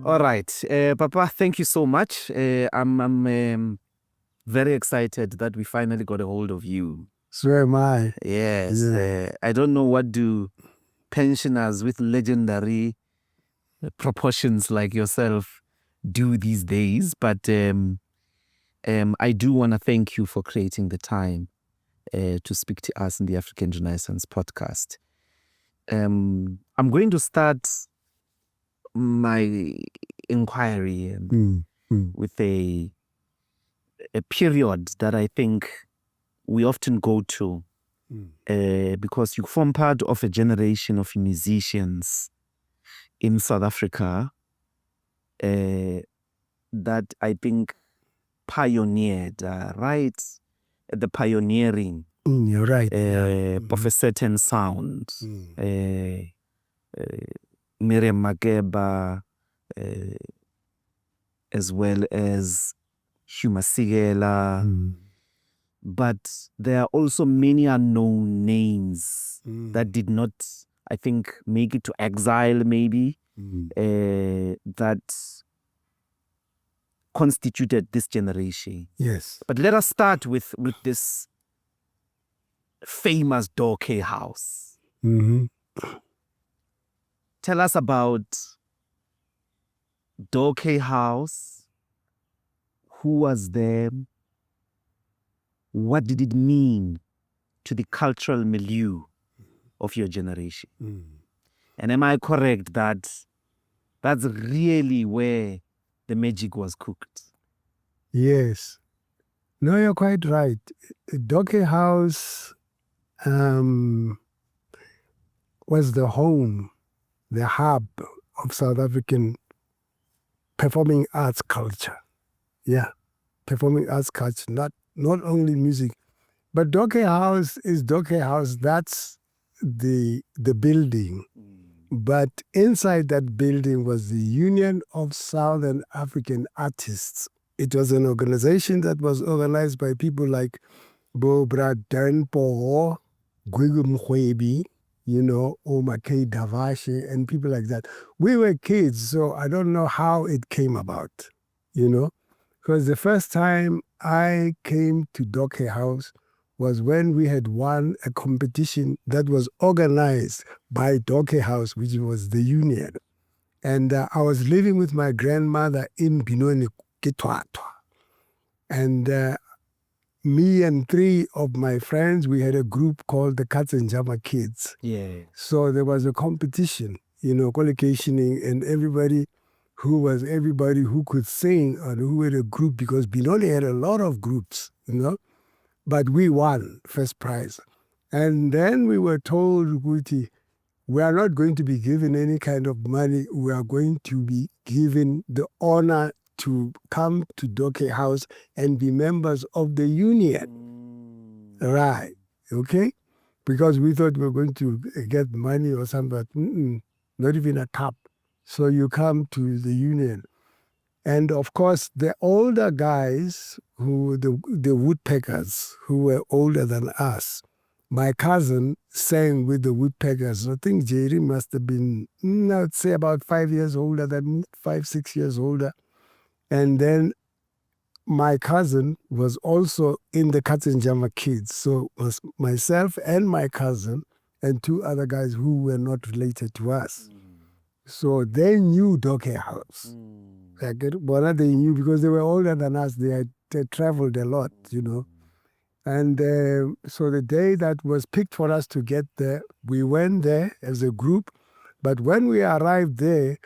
All right. Papa, thank you so much. I'm very excited that we finally got a hold of you. So am I. Yes. Yeah. I don't know what do pensioners with legendary proportions like yourself do these days, but I do want to thank you for creating the time to speak to us in the African Renaissance podcast. I'm going to start my inquiry with a period that I think we often go to because you form part of a generation of musicians in South Africa that I think pioneered, right? The pioneering You're right. of a certain sound. Miriam Makeba, as well as Hugh Masekela. But there are also many unknown names that did not, I think, make it to exile, maybe, that constituted this generation. Yes. But let us start with this famous Dorkay house. Tell us about Dorkay house. Who was there? What did it mean to the cultural milieu of your generation? And am I correct that that's really where the magic was cooked? Yes. No, you're quite right. Dorkay House was the home, the hub of South African performing arts culture. Yeah, performing arts culture, not only music. But Dorkay House is Dorkay House. That's the building. But inside that building was the Union of Southern African Artists. It was an organization that was organized by people like Bobra Denpo, Gwigum Hwebi, Makeba Davashi, and people like that. We were kids, so I don't know how it came about, Because the first time I came to Dorkay House was when we had won a competition that was organized by Dorkay House, which was the union. And I was living with my grandmother in Binoni, Kitwatwa. And me and three of my friends, we had a group called the Cats and Jama Kids. Yeah. So there was a competition, collocationing, and everybody who could sing and who had a group, because Binoni had a lot of groups, But we won first prize. And then we were told, Guti, we are not going to be given any kind of money. We are going to be given the honor to come to Dorkay House and be members of the union. Right. Okay? Because we thought we were going to get money or something, but not even a cup. So you come to the union. And of course, the older guys, the woodpeckers, who were older than us, my cousin sang with the woodpeckers. I think Jerry must have been, I'd say about 5 years older than me, 5, 6 years older. And then my cousin was also in the Katzenjama Kids. So it was myself and my cousin and two other guys who were not related to us. So they knew Dorkay House. But they knew because they were older than us. They had traveled a lot, And so the day that was picked for us to get there, we went there as a group. But when we arrived there,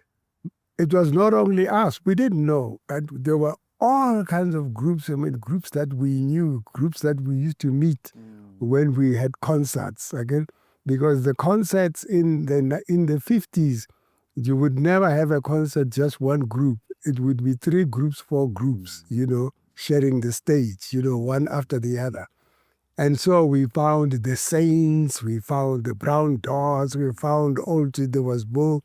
it was not only us. We didn't know. And there were all kinds of groups. Groups that we knew, groups that we used to meet when we had concerts. Again, because the concerts in the 50s, you would never have a concert just one group. It would be 3 groups, 4 groups, sharing the stage, one after the other. And so we found the Saints, we found the Brown Doors, we found there was Bo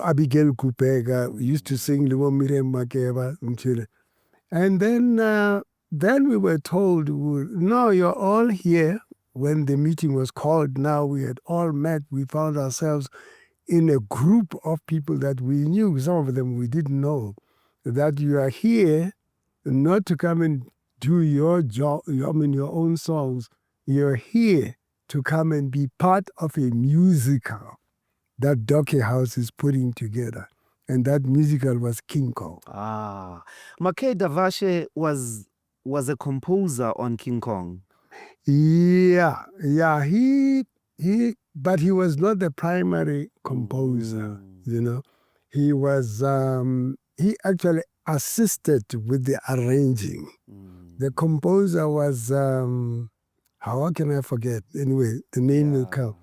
Abigail Kupega, we used to sing Miriam Makeba. And then we were told, no, you're all here. When the meeting was called, now we had all met, we found ourselves in a group of people that we knew, some of them we didn't know, that you are here not to come and do your job, your own songs. You're here to come and be part of a musical that Dorkay House is putting together. And that musical was King Kong. Makeba was a composer on King Kong. Yeah, but he was not the primary composer, you know. He was, he actually assisted with the arranging. The composer was, how can I forget? Anyway, the name will come.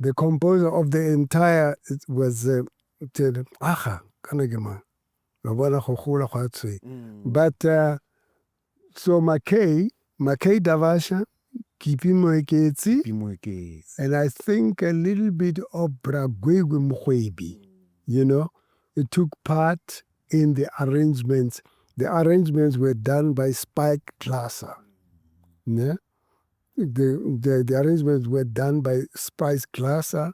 The composer of the entire, it was, but, so Makeba Davasha, Kipi and I think a little bit of Bragwegwe Mkhwebi, you know, it took part in the arrangements. The arrangements were done by Spike Glasser. Yeah? The arrangements were done by Spike Glasser.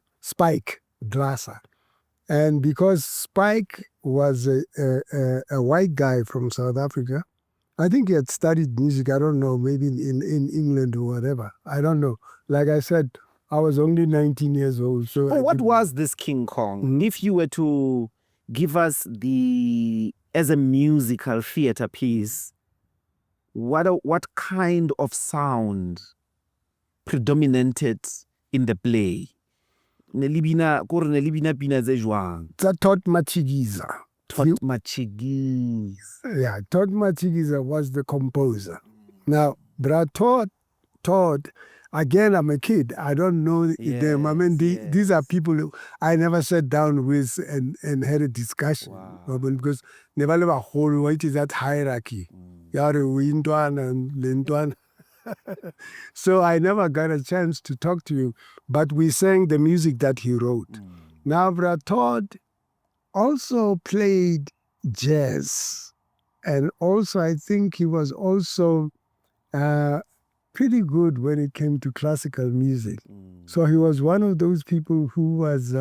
And because Spike was a white guy from South Africa, I think he had studied music, I don't know, maybe in England or whatever. I don't know. Like I said, I was only 19 years old. So what was this King Kong? If you were to give us as a musical theater piece, what kind of sound predominated in the play? Todd Matshikiza. Todd Matshikiza. Yeah, Todd Matshikiza was the composer. Now, Todd, again, I'm a kid. I don't know them. I mean, these are people who I never sat down with and had a discussion. Wow. Because never a whole, what is that hierarchy? So I never got a chance to talk to you, but we sang the music that he wrote. Now, Todd also played jazz, and also I think he was also pretty good when it came to classical music. So he was one of those people who was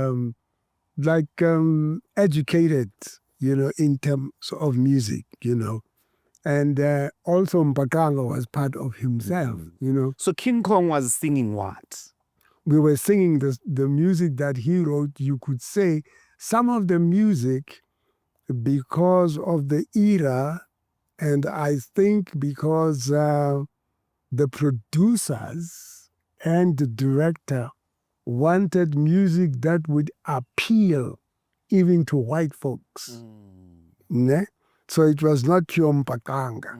educated, you know, in terms of music, you know. And also Mpakanga was part of himself, you know. So King Kong was singing what? We were singing the music that he wrote. You could say some of the music, because of the era, and I think because the producers and the director wanted music that would appeal even to white folks. Ne? So it was not pure Mpakanga,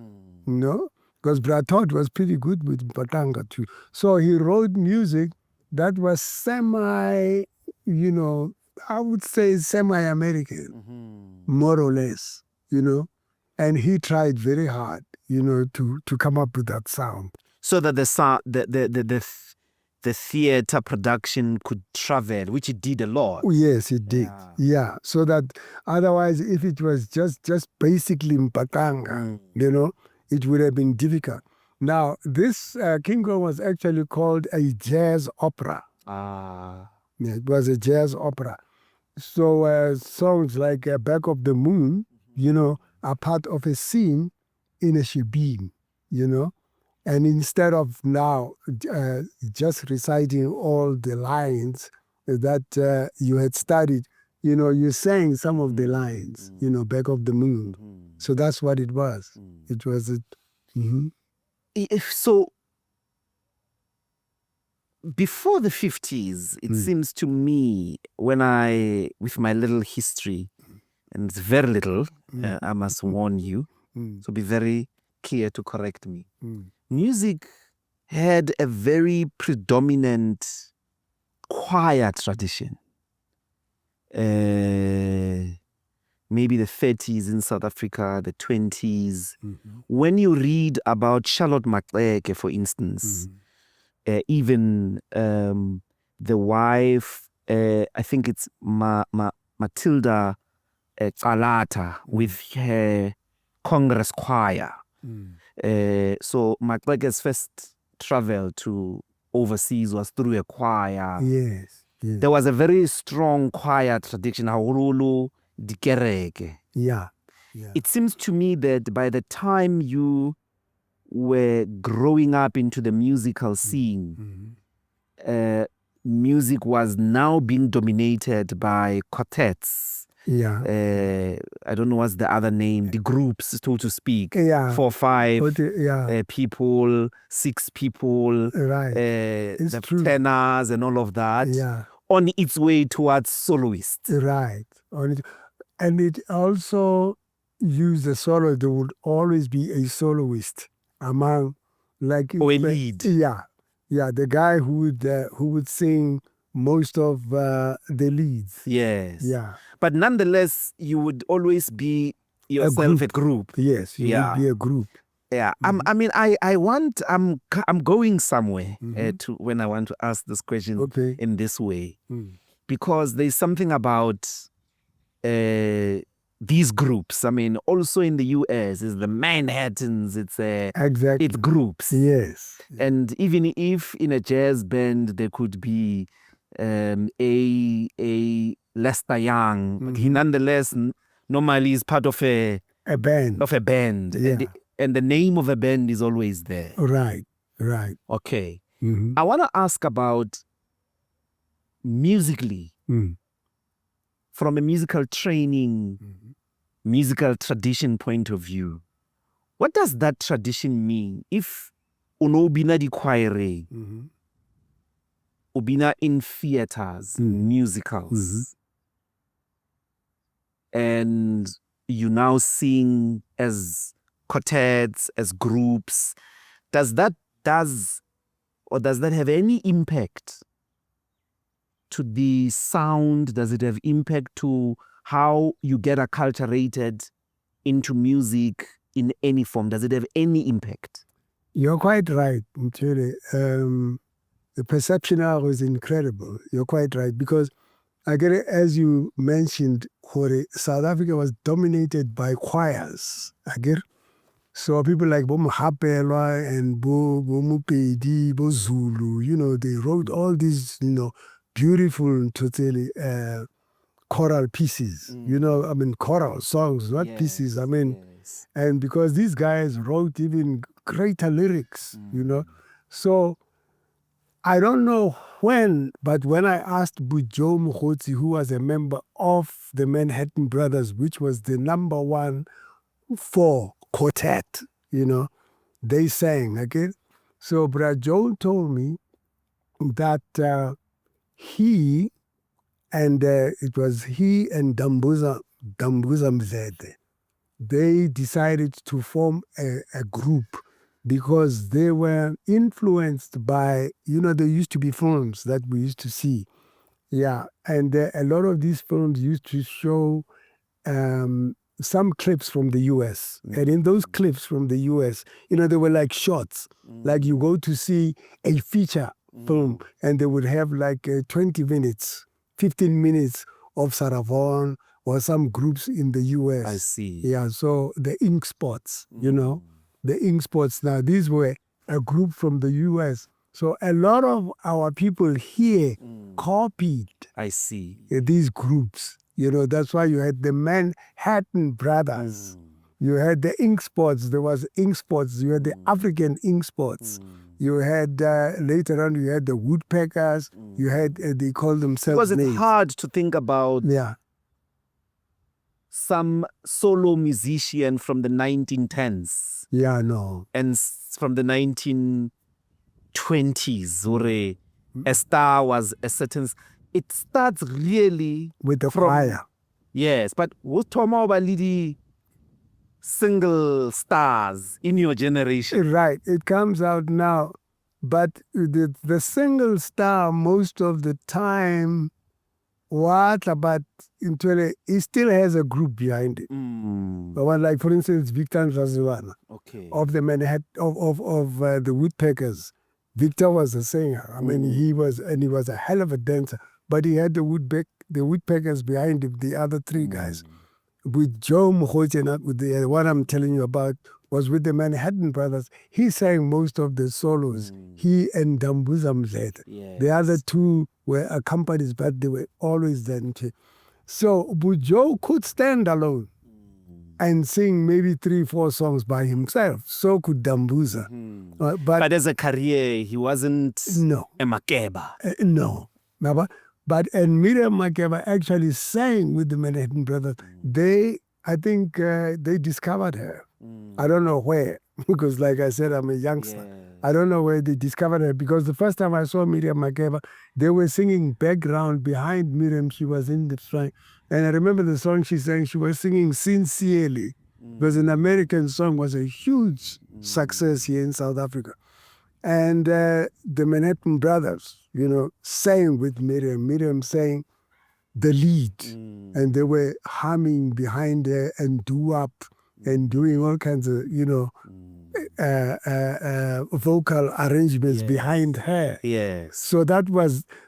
no? Because Todd was pretty good with Mpakanga too. So he wrote music that was semi, you know, I would say semi-American, more or less, you know. And he tried very hard, you know, to come up with that sound. So that the theater production could travel, which it did a lot. Oh, yes, it did. Yeah. So that otherwise, if it was just basically Mpakanga, you know, it would have been difficult. Now, this King Kong was actually called a jazz opera. Yeah, it was a jazz opera. So songs like Back of the Moon, you know, are part of a scene in a shebeen, you know. And instead of now just reciting all the lines that you had studied, you know, you sang some of the lines, you know, Back of the Moon. So that's what it was. It was a... So before the 50s, it seems to me, when with my little history, and it's very little, I must warn you, so be very clear to correct me. Music had a very predominant choir tradition. Maybe the 30s in South Africa, the 20s. When you read about Charlotte Maxeke, for instance, even the wife, I think it's Matilda Calata with her Congress choir. So Maxeke's first travel to overseas was through a choir. Yes. there was a very strong choir tradition, haholo dikereke. Yeah. It seems to me that by the time you were growing up into the musical scene, music was now being dominated by quartets. Yeah. I don't know what's the other name, the groups, so to speak. Yeah. 4, 5 Yeah. people, 6 people, Right. the true. tenors and all of that, Yeah. on its way towards soloists. Right. And it also used the solo. There would always be a soloist among, like, Or a lead. Yeah, the guy who would sing most of the leads. Yes. Yeah. But nonetheless, you would always be yourself a group. Yes, you would be a group. Yeah. I'm going somewhere to when I want to ask this question in this way. Because there's something about these groups. I mean, also in the US, is the Manhattans. It's Exactly. it's groups. Yes. And even if in a jazz band there could be a Lester Young, he nonetheless normally is part of a band. Yeah. And the name of a band is always there. Right. Okay. I want to ask about musically, from a musical training, musical tradition point of view. What does that tradition mean? If unobina di choir, ubina in theaters, musicals, and you now sing as quartets, as groups, does that have any impact to the sound? Does it have impact to how you get acculturated into music in any form? Does it have any impact? You're quite right, Mthere. The perception was incredible. You're quite right. Because I get it, as you mentioned, South Africa was dominated by choirs. I get it? So people like Bo Mahapelwa and Bo Mupedi, Bo Zulu, they wrote all these, beautiful, totally choral pieces. Choral songs, not pieces. And because these guys wrote even greater lyrics, So I don't know when, but when I asked Bujo Mkhotsi, who was a member of the Manhattan Brothers, which was the number 1 for quartet, they sang, okay? So Brad Joe told me that he and Dambuza Mzede, they decided to form a group because they were influenced by, there used to be films that we used to see. Yeah, and a lot of these films used to show some clips from the US. And in those clips from the US, they were like shots. Like you go to see a feature film and they would have like 20 minutes, 15 minutes of Saravon or some groups in the US. I see. Yeah, so the ink spots, the ink spots. Now, these were a group from the US. So a lot of our people here copied. I see. These groups. That's why you had the Manhattan Brothers. You had the ink spots. There was ink spots. You had the African ink spots. You had, later on, you had the Woodpeckers. You had, they called themselves names. It's hard to think about some solo musician from the 1910s. Yeah, no. And from the 1920s, where a star was a certain... It starts really... with the choir. Yes, but who's Toma Balidi single stars in your generation? Right, it comes out now. But the single star, most of the time, he still has a group behind it. But one, like, for instance, Victor Mfazelwa, of the Manhattan, of the Woodpeckers. Victor was a singer. He was a hell of a dancer. But he had the Woodpeckers behind him, the other 3 guys. With Joe Mkhotsi, with the one I'm telling you about, was with the Manhattan Brothers. He sang most of the solos. He and Dambuza Mdlete. The other two were accompanied, but they were always there. So Bujo could stand alone and sing maybe 3-4 songs by himself. So could Dambuza. But as a career, he wasn't a Makeba. No. And Miriam Makeba actually sang with the Manhattan Brothers. I think they discovered her. I don't know where, because like I said, I'm a youngster. I don't know where they discovered her, because the first time I saw Miriam Makeba, they were singing background behind Miriam. She was in the song. And I remember the song she sang, she was singing sincerely. Because an American song was a huge success here in South Africa. And the Manhattan Brothers, sang with Miriam. Miriam sang the lead. And they were humming behind her and doo-wop and doing all kinds of, vocal arrangements behind her. Yes.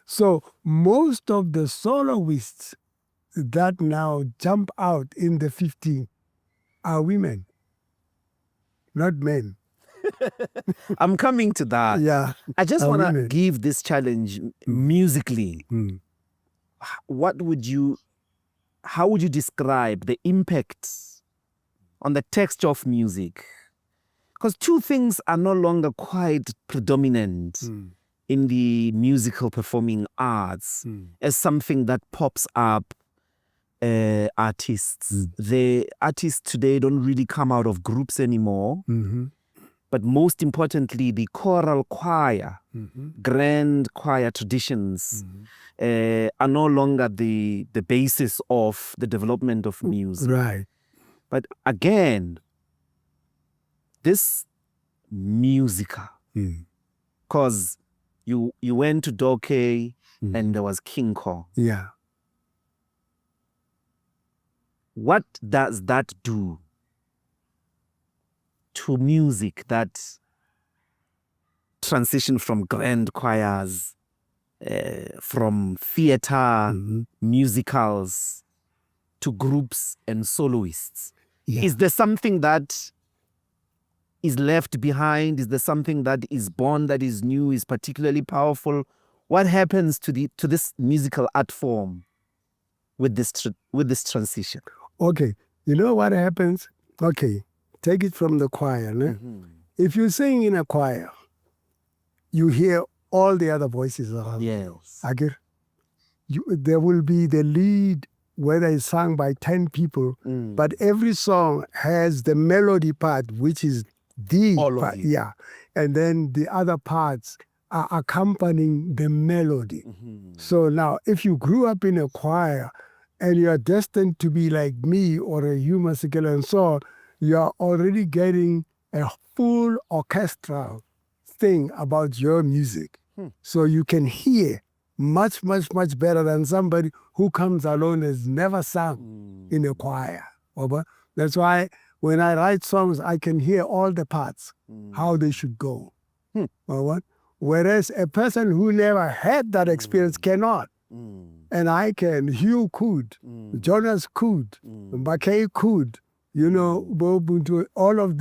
So most of the soloists that now jump out in the 15 are women, not men. I'm coming to that. Yeah. I just want to give this challenge musically. How would you describe the impact on the texture of music? Because two things are no longer quite predominant in the musical performing arts as something that pops up artists. The artists today don't really come out of groups anymore. But most importantly, the choral choir, grand choir traditions are no longer the basis of the development of music. Right. But again, this musical, because you went to Dorkay and there was King Kong. Yeah. What does that do to music that transition from grand choirs, from theater, musicals, to groups and soloists? Yeah. Is there something that is left behind? Is there something that is born that is new, is particularly powerful? What happens to this musical art form with this transition? Okay, you know what happens? Okay, take it from the choir. No? If you sing in a choir, you hear all the other voices around. Yes. There will be the lead, whether it's sung by 10 people, but every song has the melody part, which is the all part. Of you. Yeah. And then the other parts are accompanying the melody. So now, if you grew up in a choir and you are destined to be like me or a Hugh Masekela and so on, you are already getting a full orchestral thing about your music. So you can hear much, much, much better than somebody who comes alone and has never sung in a choir. That's why when I write songs, I can hear all the parts, how they should go. Whereas a person who never had that experience cannot. And I can, Hugh could, Jonas could, Makeba could, all of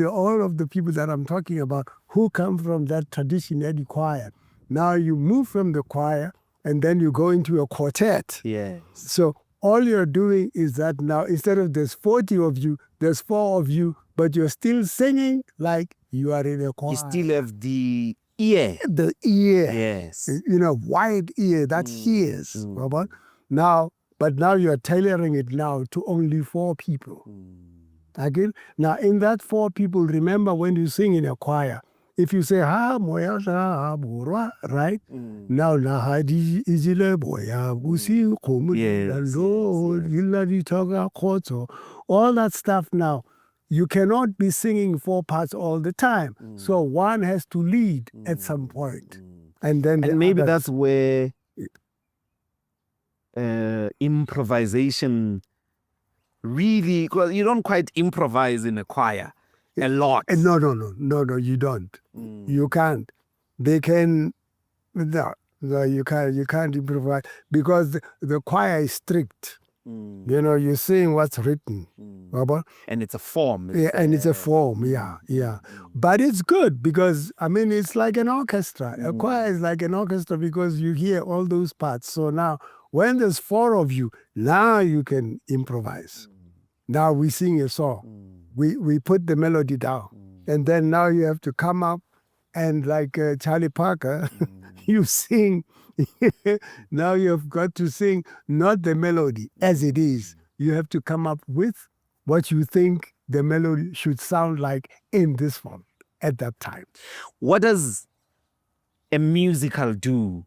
the people that I'm talking about who come from that tradition at the choir. Now you move from the choir and then you go into a quartet. Yes. So all you're doing is that now instead of there's 40 of you, there's 4 of you, but you're still singing like you are in a choir. You still have the ear. The ear. Yes. Wide ear that hears. But now you're tailoring it now to only 4 people. Again, now in that 4 people, remember when you sing in a choir, if you say ha moya ha burwa, right? Now ha di izile boya busi all that stuff now. You cannot be singing 4 parts all the time. So one has to lead at some point. And maybe that's where improvisation really, well, you don't quite improvise in a choir a lot. No, you don't. You can't. They can, no, you can't improvise because the choir is strict. You know, you're saying what's written. And it's a form. It's a form, yeah. But it's good because, I mean, it's like an orchestra. A choir is like an orchestra because you hear all those parts. So now, when there's 4 of you, now you can improvise. Now we sing a song. We put the melody down. And then now you have to come up and like Charlie Parker, you sing. Now you've got to sing not the melody as it is. You have to come up with what you think the melody should sound like in this form at that time. What does a musical do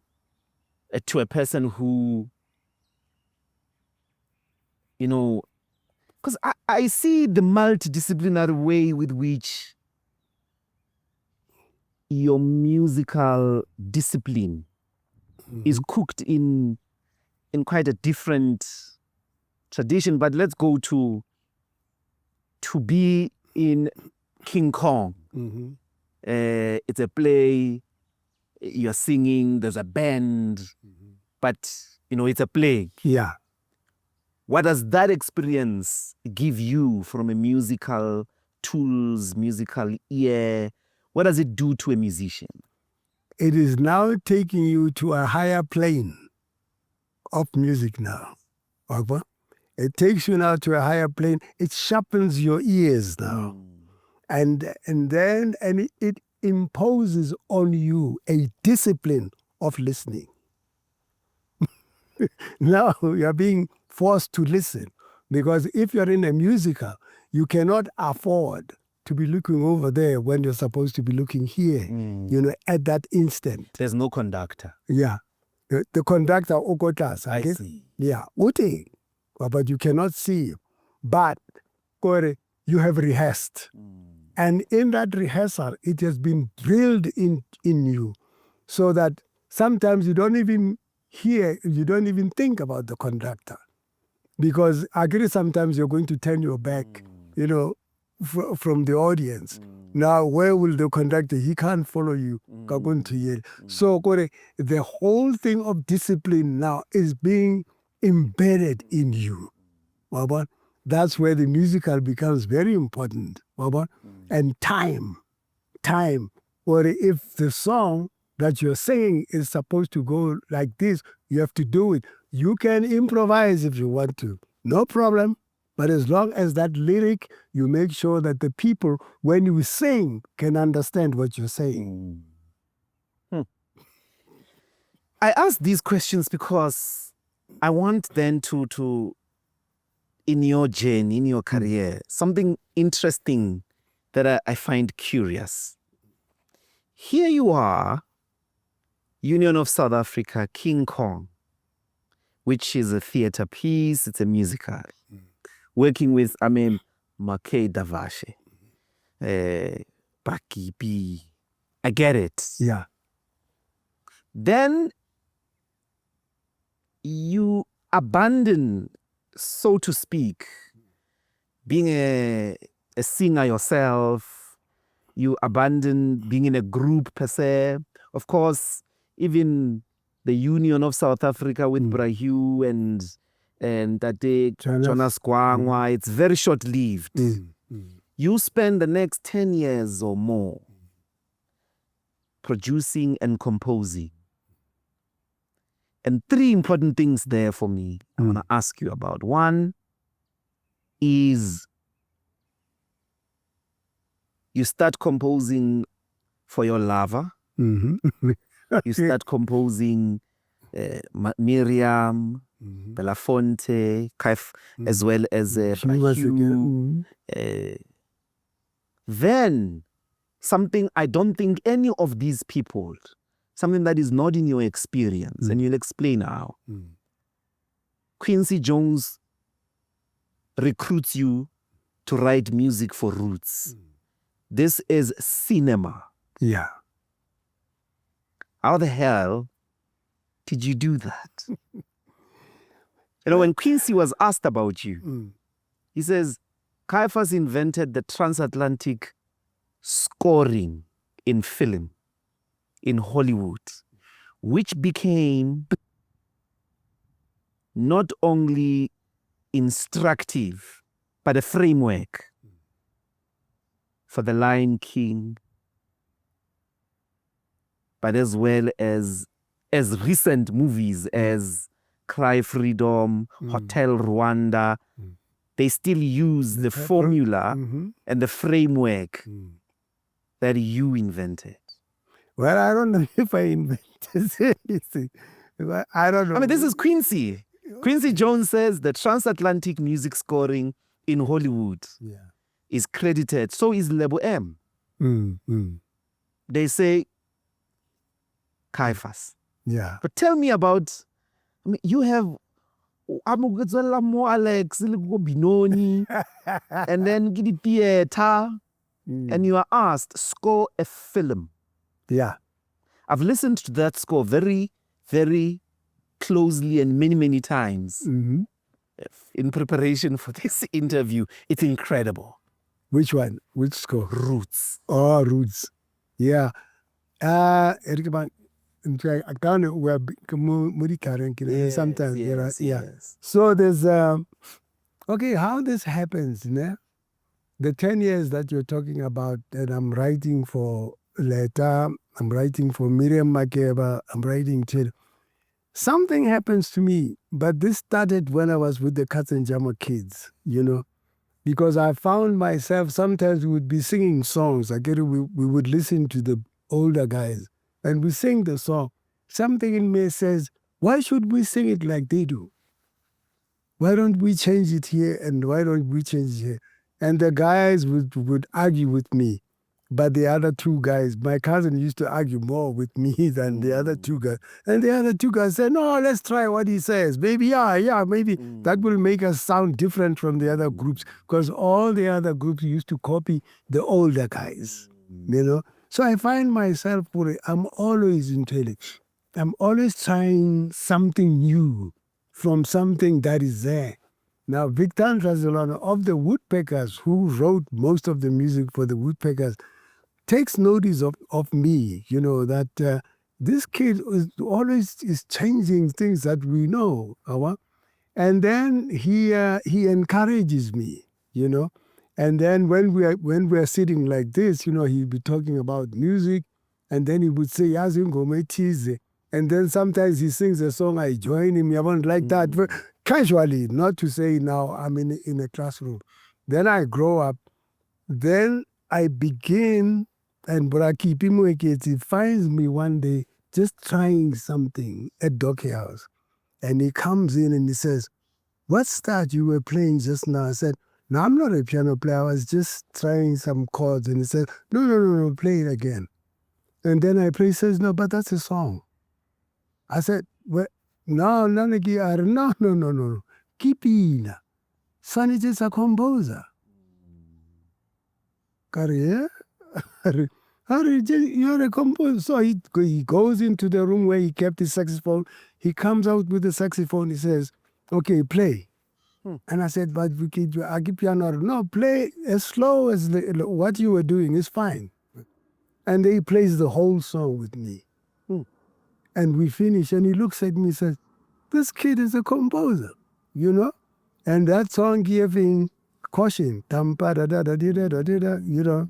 to a person who, you know, because I see the multidisciplinary way with which your musical discipline is cooked in quite a different tradition. But let's go to be in King Kong. It's a play, you're singing, there's a band, but, you know, it's a play. Yeah. What does that experience give you from a musical tools, musical ear? What does it do to a musician? It is now taking you to a higher plane of music now. It takes you now to a higher plane. It sharpens your ears now. And then it imposes on you a discipline of listening. Now you're being forced to listen, because if you're in a musical, you cannot afford to be looking over there when you're supposed to be looking here, you know, at that instant. There's no conductor. Yeah. The conductor, Okotas, I see. Yeah. But you cannot see him. But you have rehearsed. And in that rehearsal, it has been drilled in you, so that sometimes you don't even think about the conductor. Because I agree, sometimes you're going to turn your back, you know, from the audience. Now, where will the conductor? He can't follow you. So the whole thing of discipline now is being embedded in you. That's where the musical becomes very important. And time. Or if the song that you're singing is supposed to go like this, you have to do it. You can improvise if you want to. No problem. But as long as that lyric, you make sure that the people, when you sing, can understand what you're saying. I ask these questions because I want then to in your journey, in your career, something interesting that I find curious. Here you are, Union of South Africa, King Kong, which is a theater piece, it's a musical. Working with, Makeba, Bakipi. I get it. Yeah. Then you abandon, so to speak, being a singer yourself. You abandon being in a group per se. Of course, even the Union of South Africa with Hugh and Ntate, Jonas Gwangwa, it's very short-lived. You spend the next 10 years or more producing and composing. And 3 important things there for me I want to ask you about. One is you start composing for your lover. You start composing Miriam, Belafonte, as well as Hugh. Then something I don't think any of these people, something that is not in your experience, and you'll explain how. Quincy Jones recruits you to write music for Roots. This is cinema. Yeah. How the hell did you do that? You know, when Quincy was asked about you, he says, Caiphus invented the transatlantic scoring in film, in Hollywood, which became not only instructive, but a framework for the Lion King, but as well as recent movies as Cry Freedom, Hotel Rwanda. They still use the formula and the framework that you invented. Well, I don't know if I invented anything. I don't know. I mean, this is Quincy. Quincy Jones says the transatlantic music scoring in Hollywood is credited. So is Label M. They say Caiphus. Yeah. But tell me about, I mean, you have Alex, Binoni, and then Gidi Theater, and you are asked, score a film. Yeah. I've listened to that score very, very closely and many, many times in preparation for this interview. It's incredible. Which one? Which score? Roots. Oh, Roots. Yeah. Sometimes yes. So there's okay, how this happens, né? The 10 years that you're talking about, and I'm writing for Leta, I'm writing for Miriam Makeba, I'm writing to something happens to me, but this started when I was with the Katzenjammer kids, you know, because I found myself, sometimes we would be singing songs. We would listen to the older guys and we sing the song. Something in me says, why should we sing it like they do? Why don't we change it here and why don't we change it here? And the guys would argue with me. But the other two guys, my cousin used to argue more with me than the other two guys. And the other two guys said, no, let's try what he says. Maybe, maybe that will make us sound different from the other groups. Because all the other groups used to copy the older guys, you know. So I find myself, I'm always intelligent. I'm always trying something new from something that is there. Now, Victor Mfazelwa of the Woodpeckers, who wrote most of the music for the Woodpeckers, takes notice of me, you know, that this kid is changing things that we know. And then he encourages me, you know. And then when we're sitting like this, you know, he'd be talking about music, and then he would say, Yazingometize. And then sometimes he sings a song, I join him, I won't like that. But casually, not to say now I'm in a classroom. Then I grow up. Then I begin, and Braki Pimweketi finds me one day just trying something at Dorkay House. And he comes in and he says, what's that you were playing just now? I said, no, I'm not a piano player. I was just trying some chords. And he said, no, play it again. And then I play, he says, no, but that's a song. I said, well, no. Keep in. Sonny is a composer. Career? You're a composer. So he goes into the room where he kept his saxophone. He comes out with the saxophone. He says, okay, play. And I said, but I give piano. No, play as slow as what you were doing is fine. And he plays the whole song with me. And we finish, and he looks at me and says, this kid is a composer, you know? And that song gave him caution, you know?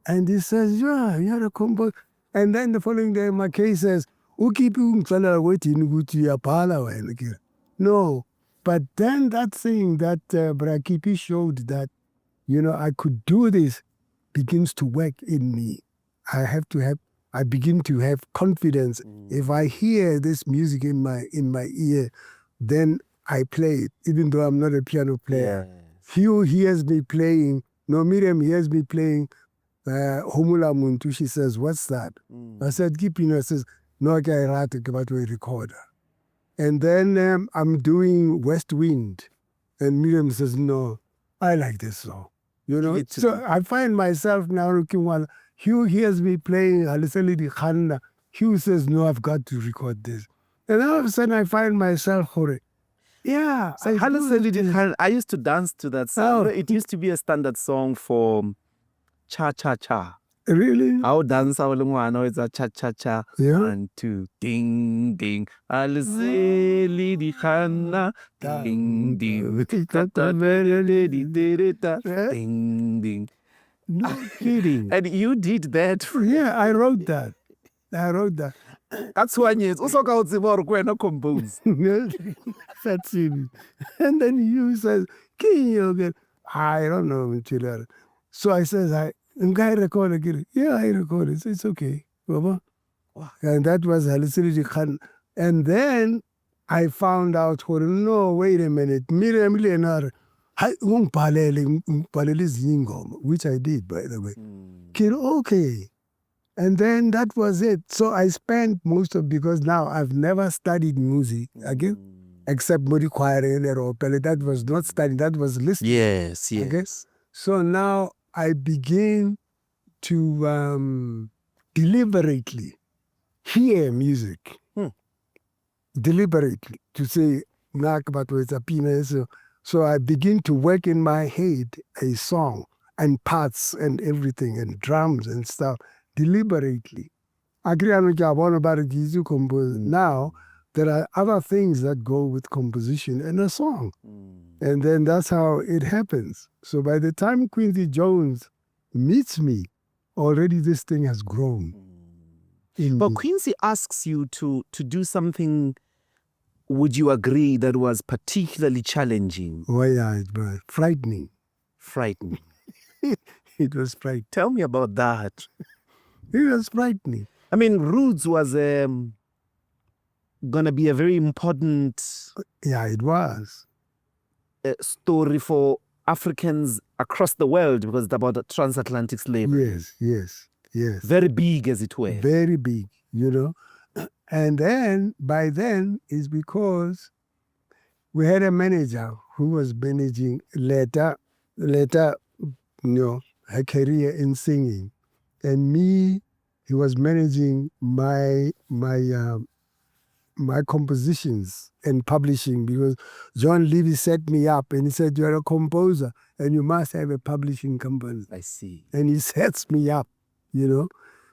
And he says, yeah, you're a composer. And then the following day, my case says, no. But then that thing that Brakipi showed that, you know, I could do this begins to work in me. I begin to have confidence. If I hear this music in my ear, then I play it, even though I'm not a piano player. Yes. Hugh hears me playing. No, Miriam hears me playing Humula Muntu. She says, what's that? I said, Gipino says, no, I write about a recorder. And then I'm doing West Wind. And Miriam says, no, I like this song. You know, so I find myself now looking one. Hugh hears me playing Halisalidi Khanna. Hugh says, no, I've got to record this. And all of a sudden I find myself, yeah. So I used to dance to that song. Oh. It used to be a standard song for Cha Cha Cha. Really? How dance our ngwana it's a cha cha cha. Yeah. 1, 2, ding ding. Aliseli di khana. Ding ding. Ding ding. No kidding. And you did that. Yeah, I wrote that. That's one years. Also got to compose. That's it. And then Hugh says, "Can you get?" I don't know, Chiller. So I says, "I guy record again." Yeah, I recorded. It's okay, Baba. Wow. And that was Hallucinity Khan. And then I found out, no, wait a minute, Miriam, which I did, by the way. Okay. And then that was it. So I spent most of, because now I've never studied music again, except Modi Choir or Pele. That was not studying, that was listening. Yes, yes. Okay? So now I begin to deliberately hear music. Deliberately, to say, so I begin to work in my head a song and parts and everything and drums and stuff deliberately. Now, there are other things that go with composition and a song. And then that's how it happens. So by the time Quincy Jones meets me, already this thing has grown. But Quincy asks you to do something, would you agree, that was particularly challenging? Oh yeah, it was frightening. Frightening. It was frightening. Tell me about that. It was frightening. I mean, Roots was gonna be a very important it was story for Africans across the world, because it's about the transatlantic slavery. Yes. Very big, as it were. Very big, And then, by then, is because we had a manager who was managing later, her career in singing. And me, he was managing my compositions and publishing, because John Levy set me up and he said, "You're a composer and you must have a publishing company." I see. And he sets me up,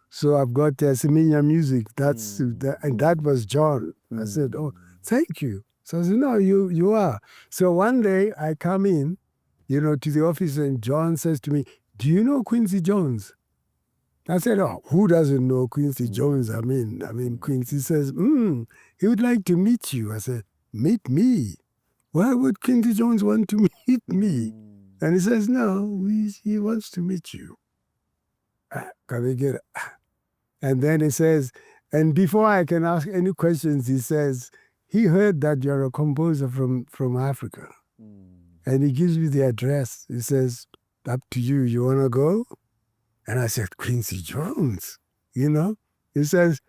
So I've got Semenya Music. And that was John. I said, "Oh, thank you." So I said, "No, you are." So one day I come in, to the office, and John says to me, "Do you know Quincy Jones?" I said, "Oh, who doesn't know Quincy Jones?" I mean, Quincy says, "He would like to meet you." I said, "Meet me? Why would Quincy Jones want to meet me?" And he says, "No, he wants to meet you." Can we get it? And then he says, and before I can ask any questions, he says, he heard that you're a composer from Africa. And he gives me the address. He says, "Up to you. You want to go?" And I said, "Quincy Jones, He says,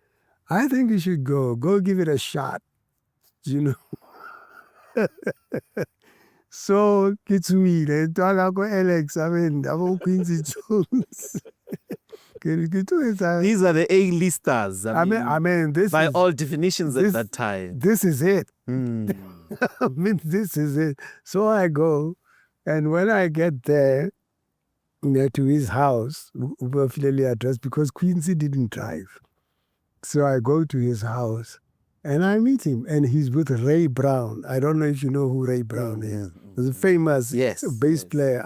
"I think you should go. Go give it a shot, So, Kitsui, Alex, I'm Quincy Jones. These are the A-listers. I mean, this by is, all definitions at that time. This is it. This is it. So I go, and when I get there, to his house, particularly addressed, because Quincy didn't drive. So I go to his house and I meet him, and he's with Ray Brown. I don't know if you know who Ray Brown is. He's a famous bass player.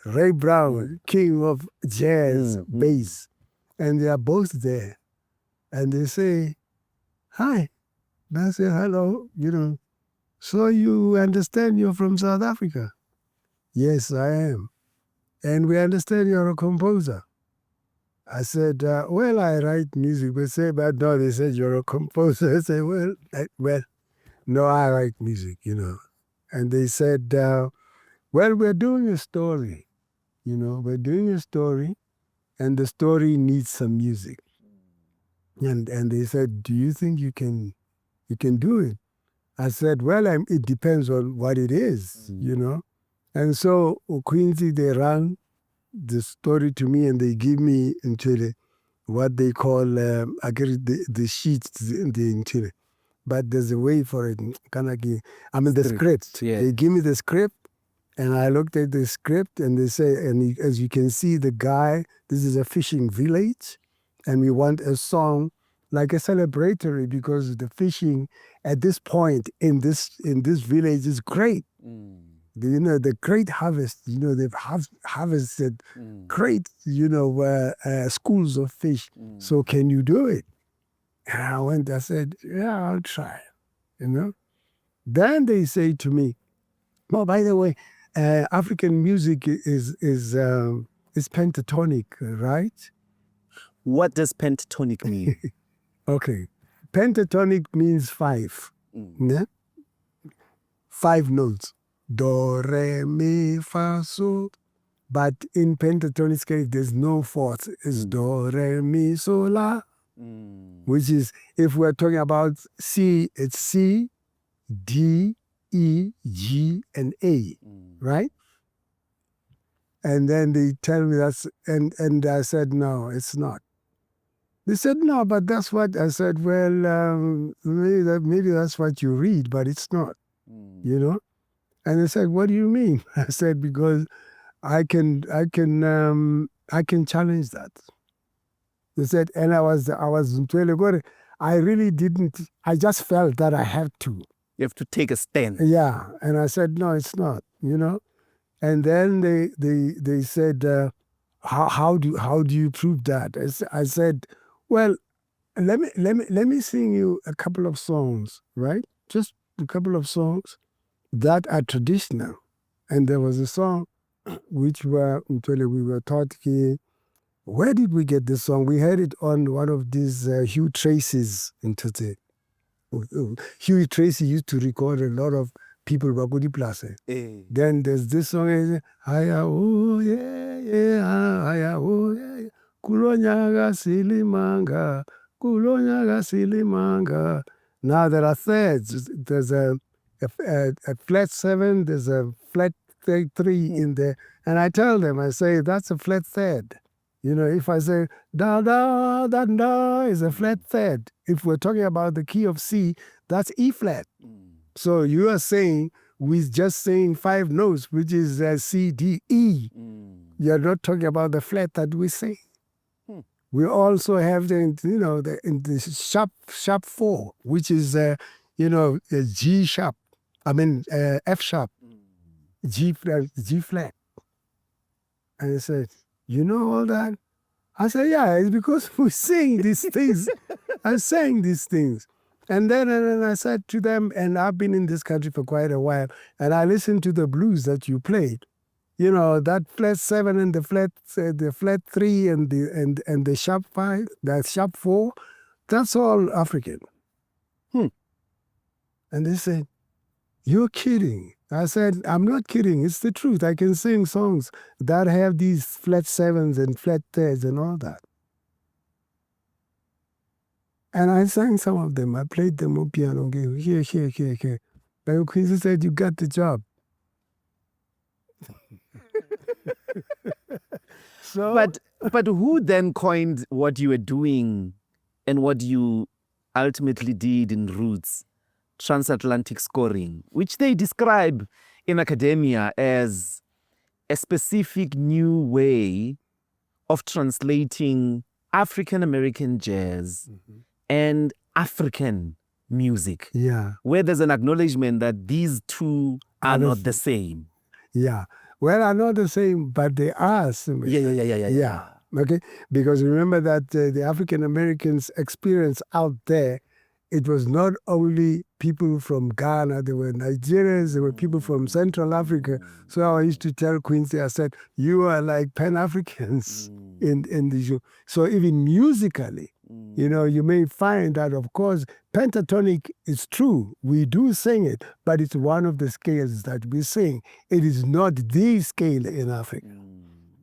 Ray Brown, king of jazz bass. And they are both there. And they say, "Hi." And I say, "Hello, So you understand you're from South Africa?" "Yes, I am." "And we understand you're a composer." I said, "Well, I write music." But no, they said, "You're a composer." I said, well, no, I write music, And they said, "Well, we're doing a story, we're doing a story, and the story needs some music." And they said, "Do you think you can do it?" I said, "Well, it depends on what it is, And so Quincy, they ran the story to me, and they give me what they call the sheets in the but there's a way for it. The script. Yeah. They give me the script, And I looked at the script and they say, as you can see, the guy, this is a fishing village, and we want a song like a celebratory because the fishing at this point in this village is great. The great harvest, they've harvested great, schools of fish. So can you do it? And I said, yeah, I'll try, Then they say to me, oh, by the way, African music is pentatonic, right? What does pentatonic mean? Okay. Pentatonic means 5. Yeah? 5 notes. Do, re, mi, fa, so. But in pentatonic scale, there's no fourth. It's do, re, mi, so, la. Which is, if we're talking about C, it's C, D, E, G, and A, right? And then they tell me that's, and I said, no, it's not. They said, no, but that's what, I said, well, maybe that's what you read, but it's not, And they said, what do you mean? I said, because I can challenge that. They said, and I was really good. I really didn't, I just felt that I had to. You have to take a stand. Yeah. And I said, no, it's not, And then they said, how do you prove that? I said, well, let me sing you a couple of songs, right? Just a couple of songs that are traditional. And there was a song which we were taught here. Where did we get this song? We heard it on one of these Hugh Tracy's in Ntate. Hugh Tracy used to record a lot of people Bakudi Place. Then there's this song, Haya oh yeah yeah, Haya oh yeah, Kulonyaga silimanga, Kulonyaga silimanga. Now there are thirds. There's a flat 7, there's a flat 3 in there. And I tell them, I say, that's a flat third. If I say da da da da is a flat third. If we're talking about the key of C, that's E flat. So you are saying we're just saying 5 notes, which is C, D, E. You're not talking about the flat that we sing. We also have the sharp 4, which is G sharp. F sharp, G flat. And I said, you know all that? I said, yeah, it's because we sing these things. I sang these things. And then I said to them, and I've been in this country for quite a while, and I listened to the blues that you played. That flat 7 and the flat 3 and the sharp 5, that sharp 4, that's all African. And they said, you're kidding. I said, I'm not kidding. It's the truth. I can sing songs that have these flat 7s and flat 3s and all that. And I sang some of them. I played them on piano. Here. Then Quincy said, you got the job. But who then coined what you were doing and what you ultimately did in Roots? Transatlantic scoring, which they describe in academia as a specific new way of translating African American jazz and African music. Yeah. Where there's an acknowledgement that these two are not the same. Yeah. Well, are not the same, but they are similar. Yeah. Okay? Because remember that the African Americans' experience out there, it was not only people from Ghana, there were Nigerians, there were people from Central Africa. So I used to tell Quincy, I said, you are like Pan-Africans in the show. So even musically, you may find that, of course, pentatonic is true. We do sing it, but it's one of the scales that we sing. It is not the scale in Africa.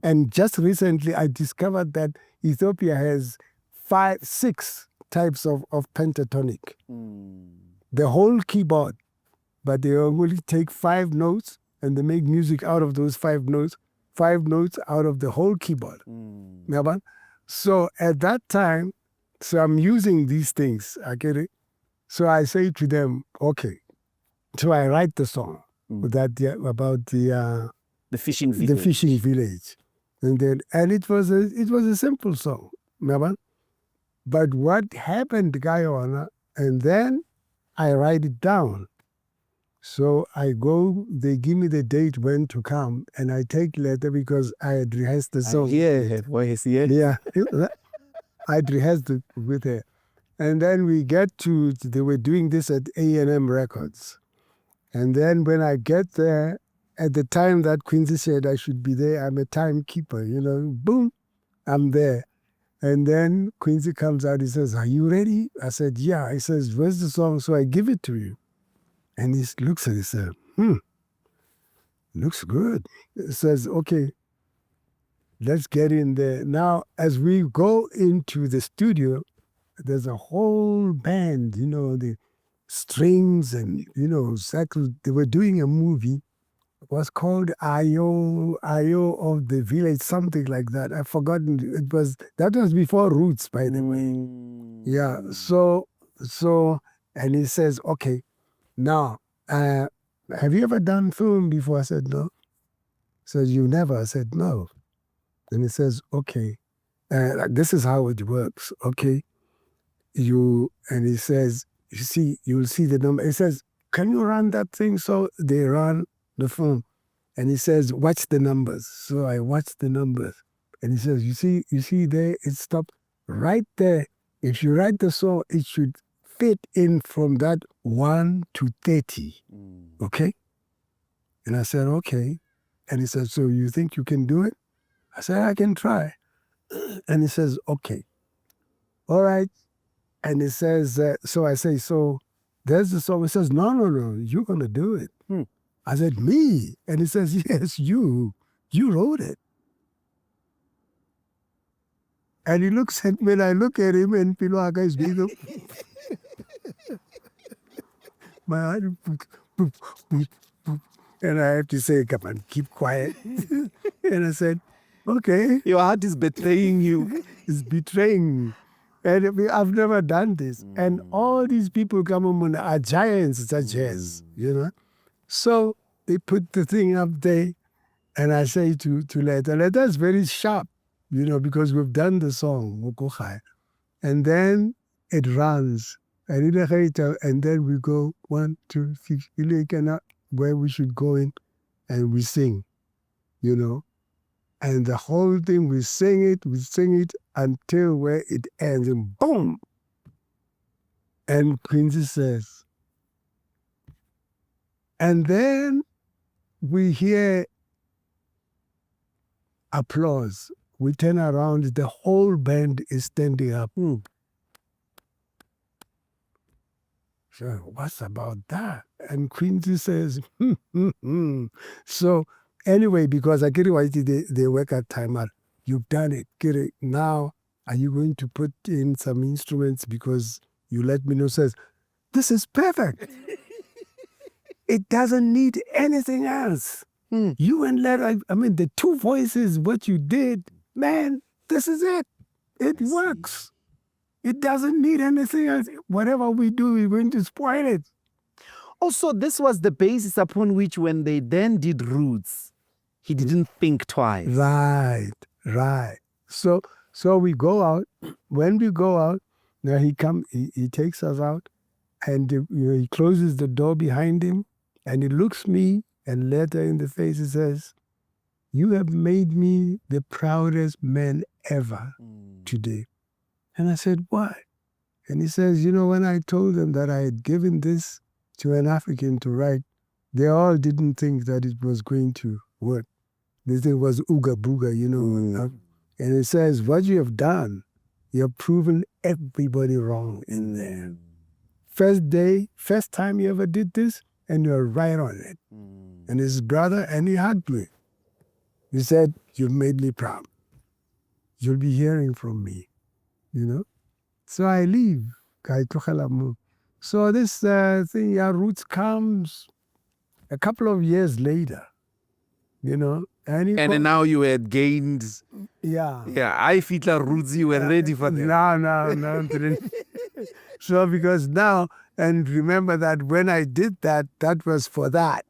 And just recently, I discovered that Ethiopia has 6 types of pentatonic. The whole keyboard, but they only take 5 notes and they make music out of those 5 notes out of the whole keyboard. So at that time, so I'm using these things, I get it. So I say to them, okay, so I write the song. about the fishing village. the fishing village, and it was a simple song, remember? But what happened, Guyana, and then I write it down. So I go, they give me the date when to come, and I take letter because I had rehearsed the song. Her voice, Yeah. I'd rehearsed it with her. And then we get to, they were doing this at A&M Records. And then when I get there, at the time that Quincy said I should be there, I'm a timekeeper, boom, I'm there. And then Quincy comes out, he says, "Are you ready?" I said, "Yeah." He says, "Where's the song?" So I give it to you. And he looks at it and says, looks good. He says, "Okay, let's get in there." Now, as we go into the studio, there's a whole band, the strings and, cycles. They were doing a movie. It was called Ayo of the Village, something like that. I've forgotten. That was before Roots, by the way. Yeah. So, and he says, "Okay, now, have you ever done film before?" I said, "No." He says, "You never?" I said, "No." And he says, "Okay, this is how it works. Okay, and he says, you'll see the number." He says, "Can you run that thing?" So they run the film. And he says, "Watch the numbers." So I watch the numbers. And he says, you see there, it stopped right there. If you write the song, it should fit in from that 1 to 30. Okay? And I said, "Okay." And he said, "So you think you can do it?" I said, "I can try." And he says, "Okay. All right." And he says, so I say, "So there's the song." He says, no, you're going to do it." I said, "Me?" And he says, "Yes, you. You wrote it." And he looks at me, and I look at him, and Piloaka is big. My heart, and I have to say, "Come on, keep quiet." And I said, "Okay." Your heart is betraying you. It's betraying me. And I've never done this. And all these people come on are giants such as, So they put the thing up there, and I say to Letta is very sharp, because we've done the song, Mokochai. And then it runs. And then we go 1, 2, 3, where we should go in, and we sing, And the whole thing, we sing it until where it ends, and boom! And Quincy says, and then we hear applause. We turn around, the whole band is standing up. So, what's about that? And Quincy says, So, anyway, because I get it, they work at timer. You've done it. Get it. Now, are you going to put in some instruments? Because you let me know. Says, "This is perfect. It doesn't need anything else." You and Larry, the two voices, what you did, man, this is it. It works. It doesn't need anything else. Whatever we do, we're going to spoil it. Also, this was the basis upon which when they then did Roots, he didn't think twice. Right. So we go out. When we go out, now he takes us out, and he closes the door behind him, and he looks me and Letta in the face. He says, "You have made me the proudest man ever today." And I said, "Why?" And he says, when I told them that I had given this to an African to write, they all didn't think that it was going to work. They think it was ooga booga, And he says, what you have done, you have proven everybody wrong in there. First time you ever did this, and you're right on it. And his brother, and he hugged me. He said, "You've made me proud. You'll be hearing from me." So I leave. So this thing, Roots comes a couple of years later, And And now you had gained. Yeah. Yeah, I feel like Roots, you were ready for them. No. So because now, and remember that when I did that, that was for that.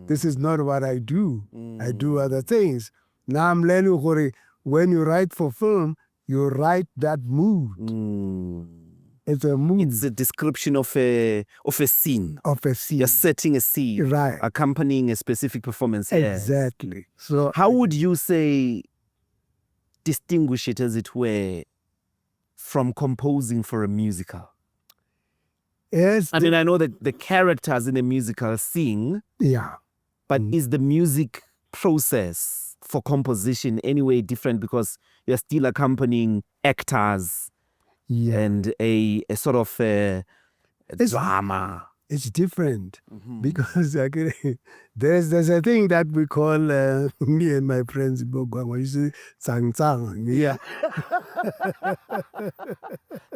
This is not what I do. I do other things. Now I'm learning when you write for film, you write that mood. It's a mood. It's a description of a scene. Of a scene. You're setting a scene. Right. Accompanying a specific performance. Exactly. Yes. So how would you say, distinguish it, as it were, from composing for a musical? Yes. I mean, I know that the characters in a musical sing. Yeah. But is the music process for composition anyway different, because you're still accompanying actors and a sort of a drama? It's different because there's a thing that we call, me and my friends, we say, tsang tsang. Yeah.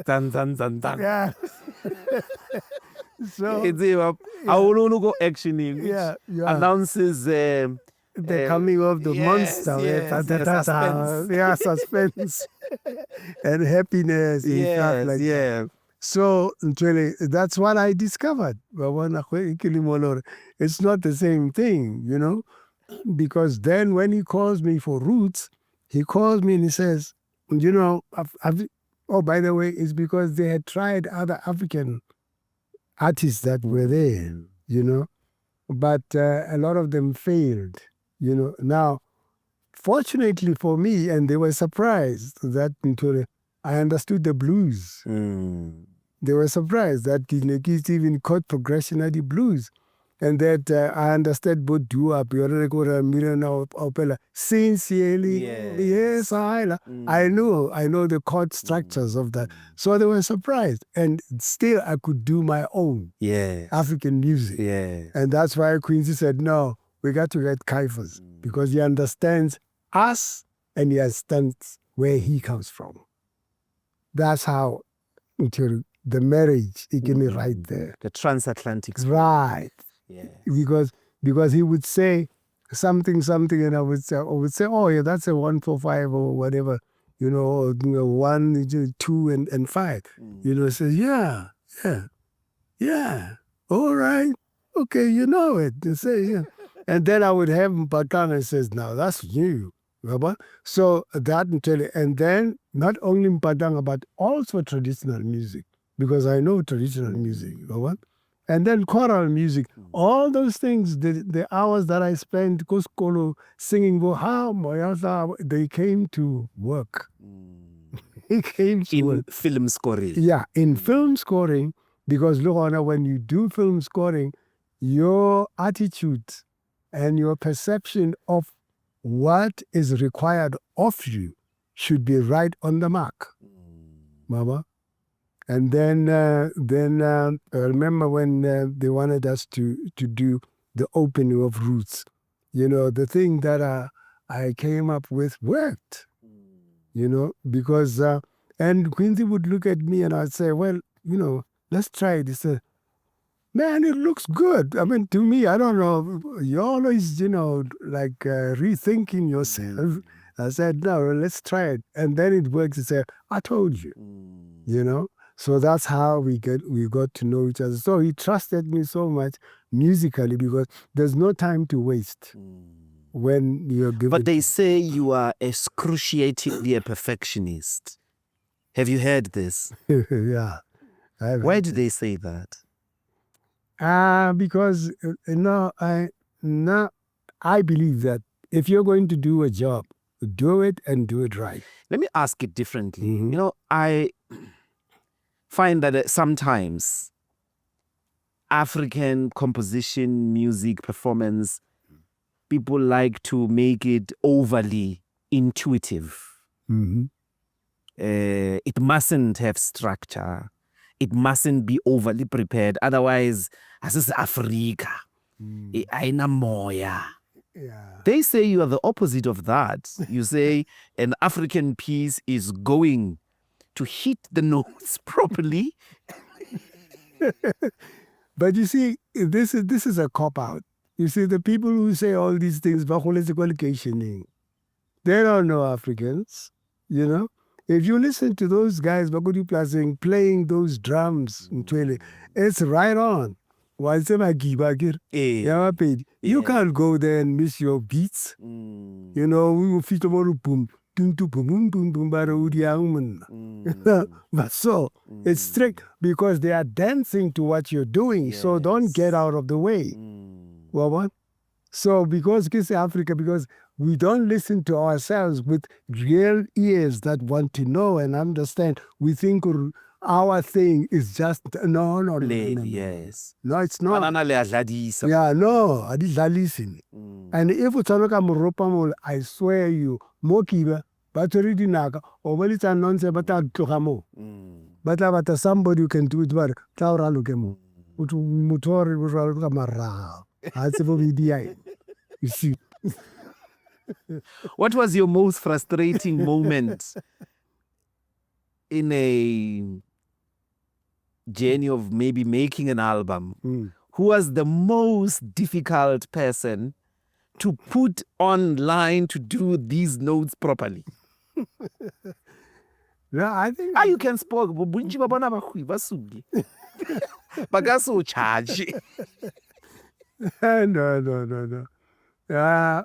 Zan, zan, zan, zan. Yeah. So it's go actioning, which announces the coming of the monster. Suspense. Suspense and happiness and stuff like that. So that's what I discovered. It's not the same thing, you know, because then when he calls me for roots, he calls me and he says, you know, oh, by the way, it's because they had tried other African artists that were there, you know, but a lot of them failed, you know. Now, fortunately for me, and they were surprised that I understood the blues. They were surprised that Kids even caught progression at the blues. And that I understood both doo-wop, Miriam, opera, sincerely. Yes, I know the chord structures of that. So they were surprised. And still I could do my own African music. And that's why Quincy said, no, we got to get Caiphus, because he understands us and he understands where he comes from. That's how, until the marriage, he can be right there. The transatlantic. Right. Yeah. Because he would say something, and I would say, oh yeah, that's a 1-4-5 or whatever, you know, or 1, 2, and 5. You know, says yeah, all right, okay, you know it. They say and then I would have Mpatang and says, now that's you. So that and then not only Mpatang but also traditional music, because I know traditional music. And then choral music, all those things, the hours that I spent singing, they came to work. It came to work. Film scoring. Yeah, in film scoring, because when you do film scoring, your attitude and your perception of what is required of you should be right on the mark. Mama. And then I remember when they wanted us to do the opening of Roots. You know, the thing that I came up with worked. You know, because, and Quincy would look at me and I'd say, well, you know, let's try it. He said, man, it looks good. I mean, to me, I don't know, you're always, you know, like rethinking yourself. I said, no, let's try it. And then it works. He said, I told you, you know. So that's how we got to know each other. So he trusted me so much musically, because there's no time to waste when you're given. But they say you are excruciatingly a perfectionist. Have you heard this? Yeah. Why do they say that? Because I believe that if you're going to do a job, do it and do it right. Let me ask it differently. You know, I find that sometimes African composition, music, performance, people like to make it overly intuitive. It mustn't have structure. It mustn't be overly prepared. Otherwise, as is Africa, aina moya. They say you are the opposite of that. You say an African piece is going to hit the notes properly. But you see, this is a cop-out. You see, the people who say all these things, they don't know Africans, you know. If you listen to those guys, Bakudi playing those drums, it's right on. You can't go there and miss your beats. You know, we will fit tomorrow boom. But so it's strict because they are dancing to what you're doing. So don't get out of the way. Well, what? So because Kiss Africa, because we don't listen to ourselves with real ears that want to know and understand, we think our thing is just no. Yes. No, it's not. Manana le adladisa. Yeah, no, I did not listen. And if it's a I swear you, Makeba, but already naga, or well, it's a nonsense, but I'll to but somebody who can do it, but Taura Lukemo. Mutori was Ramara. You see. What was your most frustrating moment in a journey of maybe making an album? Who was the most difficult person to put online to do these notes properly? No, I think you can spoke. Charge. No.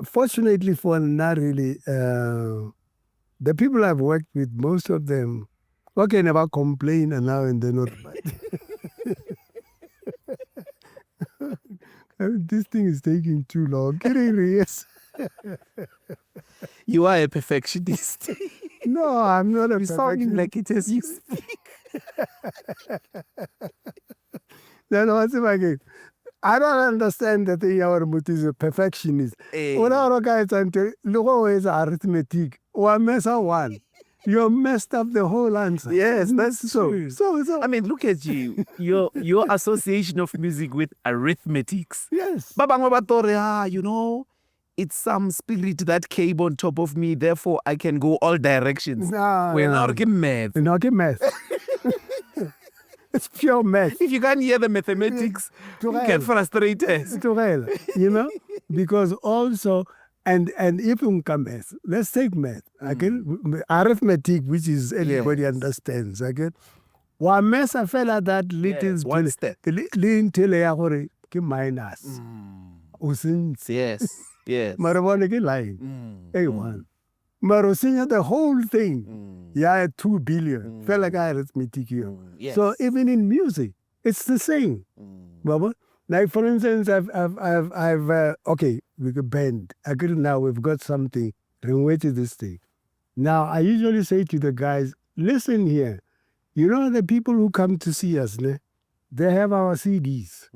Fortunately for not really, the people I've worked with, most of them, okay, never complain and now and then not. This thing is taking too long. Yes. You are a perfectionist. No, I'm not a You're sounding like it as you speak. No, I don't understand that our is a perfectionist. When our guys is arithmetic, or mess up one. You messed up the whole answer. Yes, that's true. So I mean, look at you. Your association of music with arithmetics. Yes. You know, it's some spirit that came on top of me, therefore I can go all directions. We're not getting math. It's pure math. If you can't hear the mathematics, you get frustrated. You know? Because also, and if you come math, let's take math. Arithmetic, which is everybody understands. One mess I fell at that little one step. Little minus. Yes. Marabona lying. Hey, one. Marosinya, the whole thing. 2 billion. Felt like arithmetic here. So even in music, it's the same. Like for instance, I've okay, with a band. Now we've got something. Wait to this thing. Now I usually say to the guys, listen here. You know the people who come to see us, they have our CDs.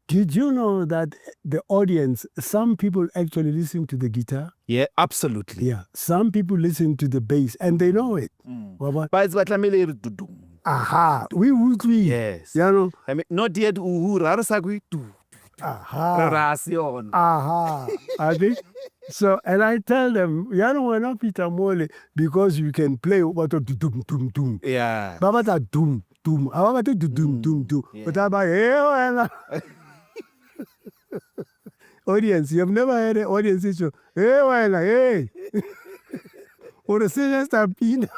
Did you know that the audience, some people actually listen to the guitar? Yeah, absolutely. Yeah. Some people listen to the bass and they know it. But it's what aha. We would be. Yes. You know? I mean, not yet aha. I think. So, and I tell them, we're not Peter Mole because you can play what doom doom doom. Yeah. Baba doom doom. I want to doom doom doom. But audience, you've never had an audience issue. Hey. Or the singers have been.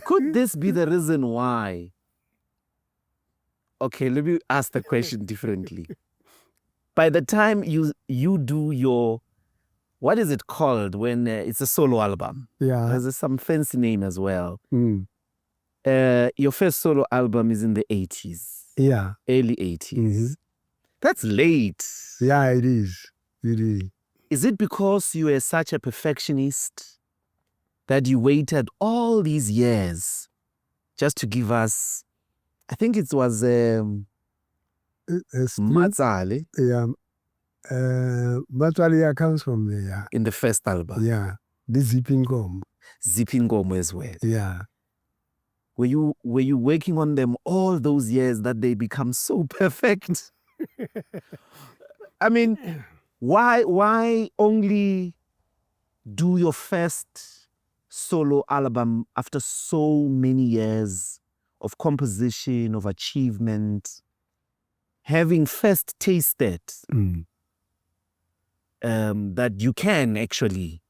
Could this be the reason why? Okay, let me ask the question differently. By the time you do your, what is it called when it's a solo album? Yeah. There's some fancy name as well. Your first solo album is in the 80s. Yeah. Early 80s. That's late. Yeah, it is. It is. Is it because you were such a perfectionist that you waited all these years just to give us, I think it was Matsale. Yeah. Matsale comes from there. Yeah. In the first album. Yeah. The Zipping Gom. Zipping Gom as well. Yeah. Were you working on them all those years that they become so perfect? I mean, why only do your first solo album after so many years of composition, of achievement, having first tasted that you can actually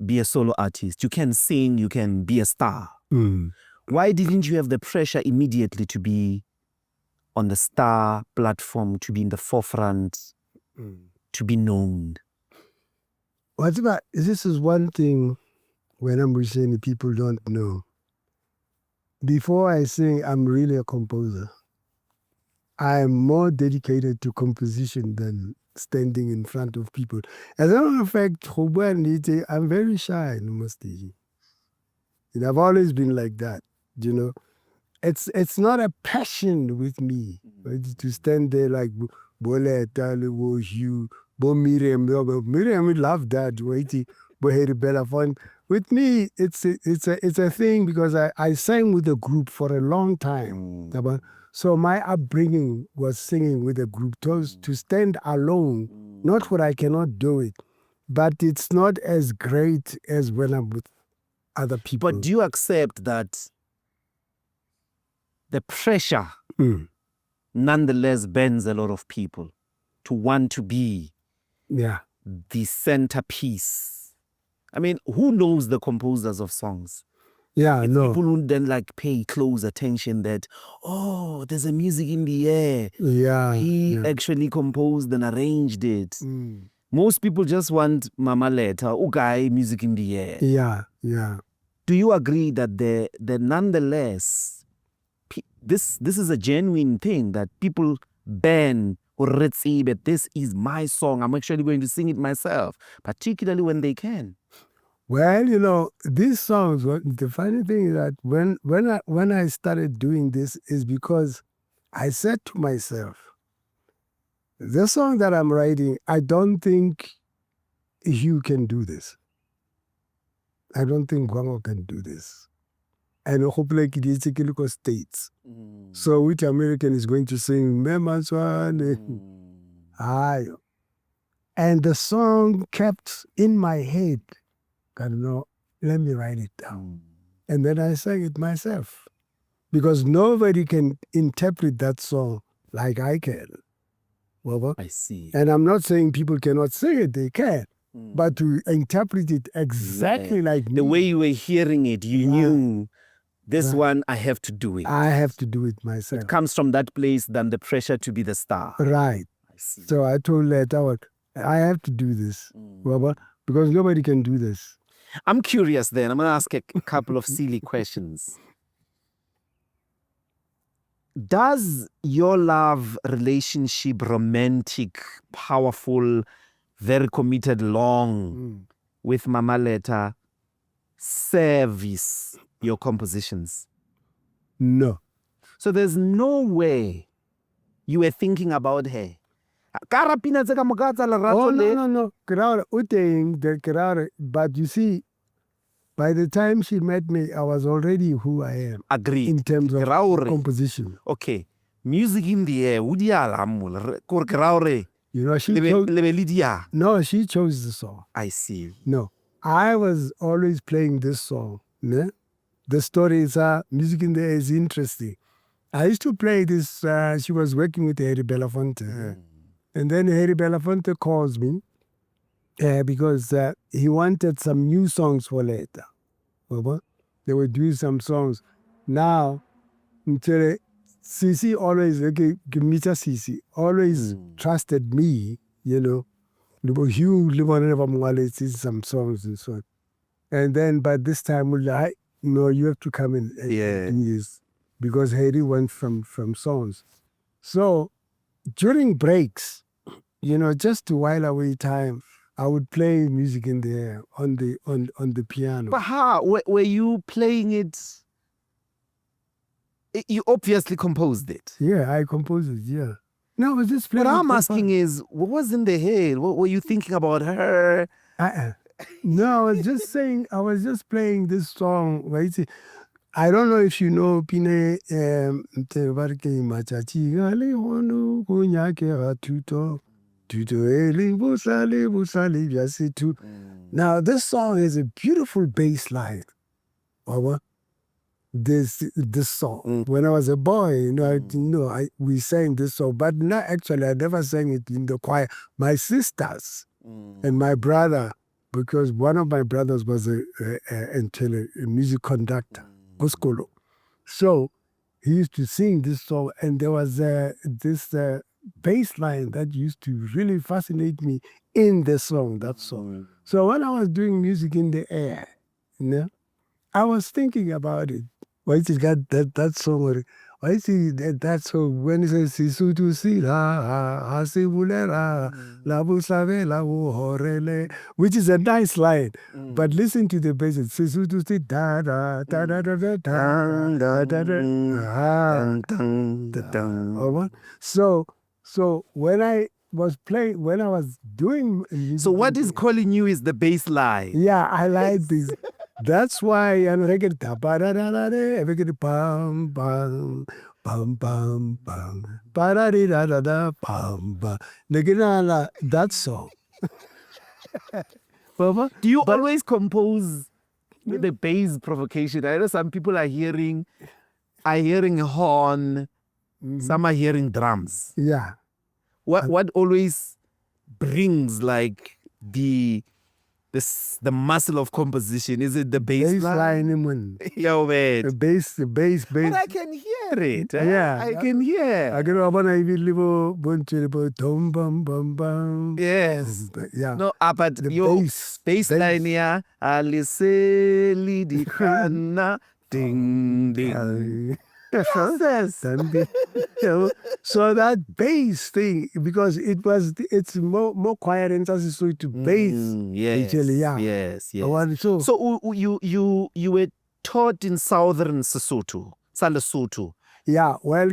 be a solo artist. You can sing, you can be a star. Mm. Why didn't you have the pressure immediately to be on the star platform, to be in the forefront, to be known? What about, this is one thing when I'm saying people don't know. Before I sing, I'm really a composer. I'm more dedicated to composition than standing in front of people. As a matter of fact, I'm very shy in the stage. And I've always been like that, you know. It's not a passion with me, right? To stand there like Boleta, Hugh, Miriam. Miriam would love that, waiting, Bella. With me, it's a thing because I sang with a group for a long time. So my upbringing was singing with a group. To stand alone, not what I cannot do it, but it's not as great as when I'm with other people. But do you accept that the pressure nonetheless bends a lot of people to want to be the centerpiece? I mean, who knows the composers of songs? Yeah, no. People would then like pay close attention that, oh, there's a music in the air. Yeah. He actually composed and arranged it. Most people just want Mama Leta, okay, music in the air. Yeah, yeah. Do you agree that the nonetheless, this is a genuine thing that people ban or receive that this is my song, I'm actually going to sing it myself, particularly when they can? Well, you know, these songs, the funny thing is that when I started doing this is because I said to myself, the song that I'm writing, I don't think Hugh can do this. I don't think Gwango can do this. And hopefully it is a states. So which American is going to sing Memanswan? And the song kept in my head. I don't know, let me write it down. And then I sang it myself. Because nobody can interpret that song like I can. I see. And I'm not saying people cannot sing it, they can. But to interpret it exactly like me. The way you were hearing it, you knew this one, I have to do it. I have to do it myself. It comes from that place than the pressure to be the star. Right. I see. So I told Leta, I have to do this, because nobody can do this. I'm curious then. I'm going to ask a couple of silly questions. Does your love relationship, romantic, powerful, very committed, long with Mama Leta service your compositions? No. So there's no way you were thinking about her. Oh, no. But you see, by the time she met me, I was already who I am. Agreed. In terms of composition. Okay. Music in the air. You know, she chose the song. I see. No. I was always playing this song. Ne? The story is, music in the air is interesting. I used to play this, she was working with Harry Belafonte. And then Harry Belafonte calls me because he wanted some new songs for later. They were doing some songs. Now, Sisi always, Mr. Sisi, always trusted me, you know. Hugh, some songs and so on. And then by this time, you have to come in and use, because Harry went from songs. So during breaks, you know, just to while away time, I would play music in the air on the piano. But how? Were you playing it? You obviously composed it. Yeah, I composed it, yeah. No, I was just playing. What I'm asking is, what was in the head? What were you thinking about her? No, I was just saying, I was just playing this song. Right? I don't know if you know Pine Matshikiza Now this song is a beautiful bass line. This song. When I was a boy, you know, we sang this song, but not actually. I never sang it in the choir. My sisters and my brother because one of my brothers was a music conductor, Oskolo. So he used to sing this song, and there was this bass line that used to really fascinate me in the song, that song. So when I was doing music in the air, I was thinking about it. Why is it got that song? Why is it that song when it says Sisutu Sila Hasibulera Labu Save Labu Horele, which is a nice line. But listen to the bass. Sisutu Si da da da da da da da da da. So when I was doing music, So what is calling you is the bass line. yeah, I like this. That's why I'm record bam bam bam bam bam da bam bam. That song. Do you always compose with the bass provocation? I know some people are hearing a horn, some are hearing drums. Yeah. What always brings like the muscle of composition? Is it the bass line? Yo, man. The bass. But I can hear it. Yeah. I can hear. I can little bum bum bum bum. Yes. Yeah. No, but the your bass line here, Aliseli di Kana, ding ding. Yes. So that bass thing, because it's more quiet and so to bass. Yes. Actually, yeah. Yes. So you were taught in southern Lesotho. Yeah, well,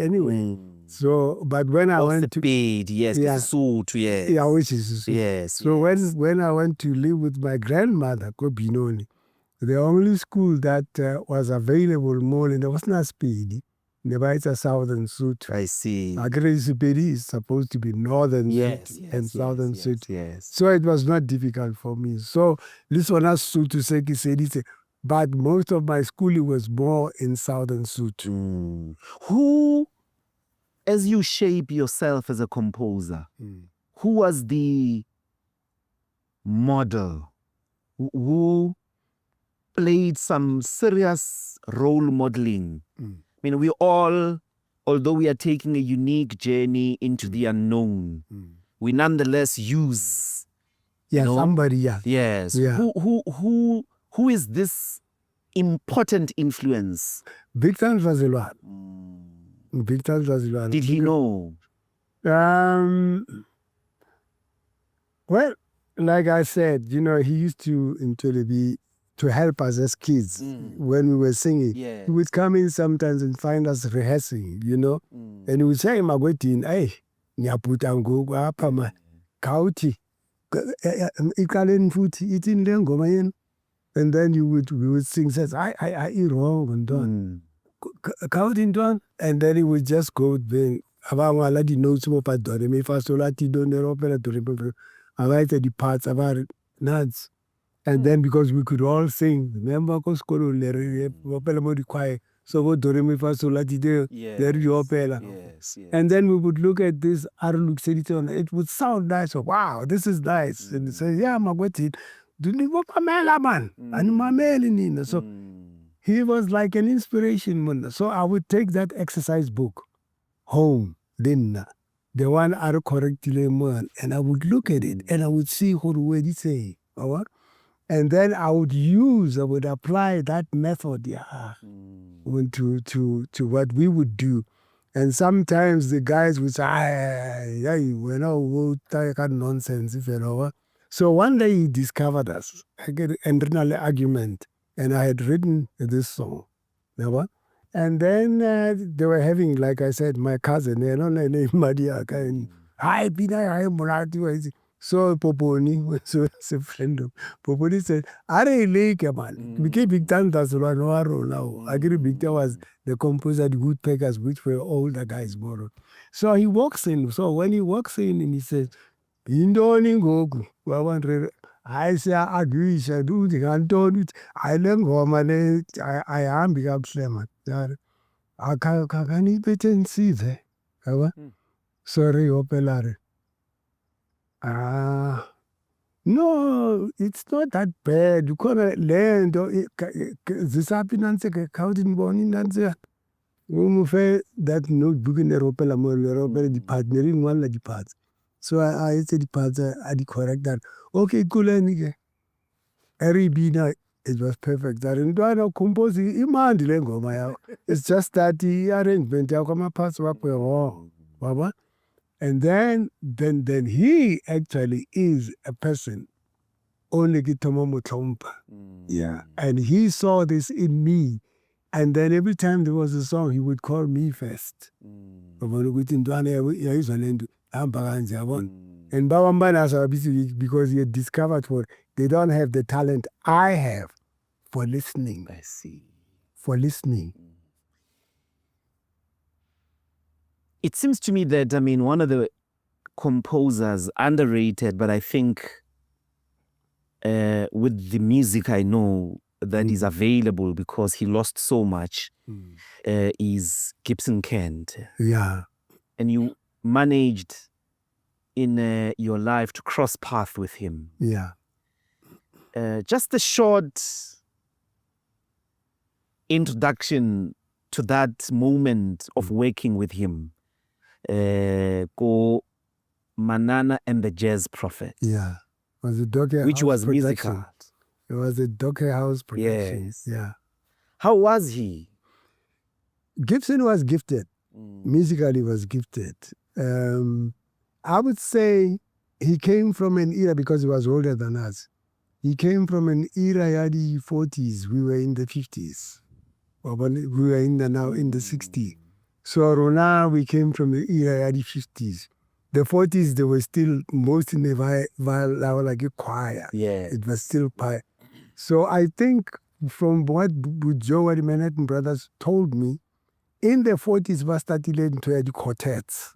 anyway. So, but when I went to yes, Lesotho, yes. Yeah, which is yes. So when I went to live with my grandmother, Kobinoni, the only school that was available more, and there was not Speedy. Never it's a southern suit. I see. Agresipedi is supposed to be northern and southern suit. Yes. So it was not difficult for me. So this one has suit to say, but most of my schooling was more in southern suit. Who, as you shape yourself as a composer, who was the model who played some serious role modeling? I mean, we all, although we are taking a unique journey into the unknown, we nonetheless use somebody. Yes. Yeah. Who is this important influence? Victor Mfazelwa. Victor Mfazelwa. Did he know? Well, like I said, he used to help us as kids when we were singing. Yes. He would come in sometimes and find us rehearsing, and he would say, Magwetin, hey, nyaputa ngoku apha man, khawuthi iqaleni futhi ithini le ngoma yenu. And then we would sing, says, I wrong and done. And then he would just go then. Abang ala di notes mo pa do re mi fa sol la ti do ne ro pe do re pe. I write the parts about nuts. And then because we could all sing, remember ko skolo le re opela mo di choir. So what do re mi fa sol la ti do there di opela. Yes. And then we would look at this Aruluk Sediton. It would sound nice. So, wow, this is nice. And say, yeah, Magwetin. So he was like an inspiration. So I would take that exercise book home, the one I correctly man, and I would look at it and I would see what he say. And then I would apply that method to what we would do. And sometimes the guys would say, we're not nonsense, if you know. So one day he discovered us. I get an internal argument, and I had written this song. And then they were having, like I said, my cousin, named Madiaka, and I Mulati. So Poponi was a friend of Poponi said, Are Lake man? Became Big Tan Tasurano now. Agri Victor was the composer, the woodpeckers, which were all the guys borrowed. So he walks in. So when he walks in and he says, Indoni ngoku wawandre ayisa agwisha duthi ngantoni uthi ayilengoma le ayihambi kabuhle man akaniphethe nisize yaba sorry opelare No, it's not that bad. You call it land or this happiness, counting bonnie, that notebook in the ropela more, the partnering one like the parts. So I said the parts, I correct that. Okay, cool. Every bina, it was perfect. That and I know compose it's just that the arrangement, I come parts up Baba. And then he actually is a person only Gitomo Mutompa. Yeah. And he saw this in me. And then every time there was a song, he would call me first. And Bawambana because he had discovered what they don't have the talent I have for listening. I see. For listening. It seems to me that, one of the composers, underrated, but I think with the music I know that is available because he lost so much, is Gibson Kente. Yeah. And you managed in your life to cross path with him. Yeah. Just a short introduction to that moment of working with him. Go Manana and the Jazz Prophet. Yeah. Was a Dorkay which house was production. musical. It was a Dorkay house production. Yes. Yeah. How was he? Gibson was gifted. Musically was gifted. I would say he came from an era, because he was older than us. He came from an era, the 40s. We were in the 50s. We were now in the 60s. So Rona, we came from the era, the 50s. The 40s, they were still most in the like a choir. Yeah. It was still choir. So I think from what Joe and the Manhattan Brothers told me, in the 40s, we started into the quartets.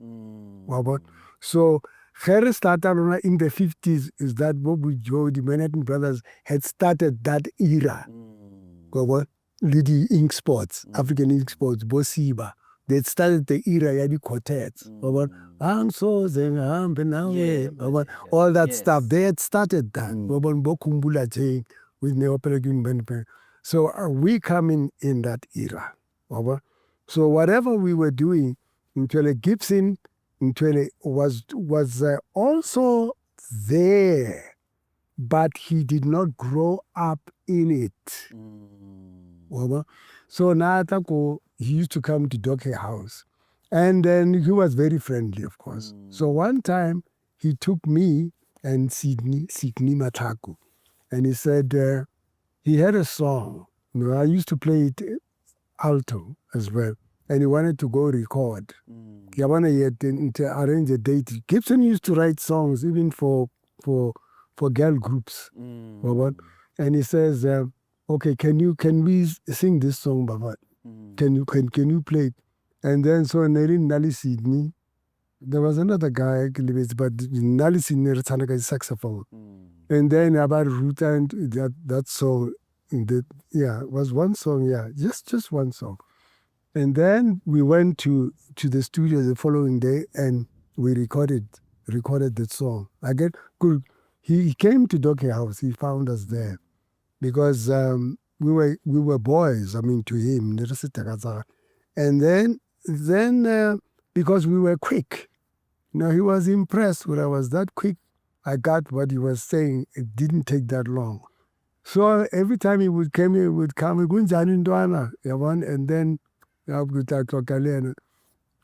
So Harry started in the 50s, is that Bobu Joe, the Manhattan Brothers, had started that era. Lady Ink Sports, African Ink Sports, Bosiba. They started the era, the quartets. I'm so all that stuff. They had started that. With Neopelagun Band. So we coming in that era. So whatever we were doing, Gibson was also there, but he did not grow up in it. So Natako, he used to come to Dorkay house. And then he was very friendly, of course. So one time, he took me and Sydney Mataku. And he said, he had a song. I used to play it alto as well. And he wanted to go record. He wanted to arrange a date. Gibson used to write songs even for girl groups. And he says, okay, can we sing this song, Baba? Can you play it? And then so Nali Sydney, there was another guy, but Nali Sydney is saxophone. And then about Ruta and that song, was one song, just one song. And then we went to the studio the following day and we recorded the song. Again, he came to Dorkay house, he found us there. Because we were boys, to him. And then because we were quick, he was impressed when I was that quick. I got what he was saying. It didn't take that long. So every time he would come, and then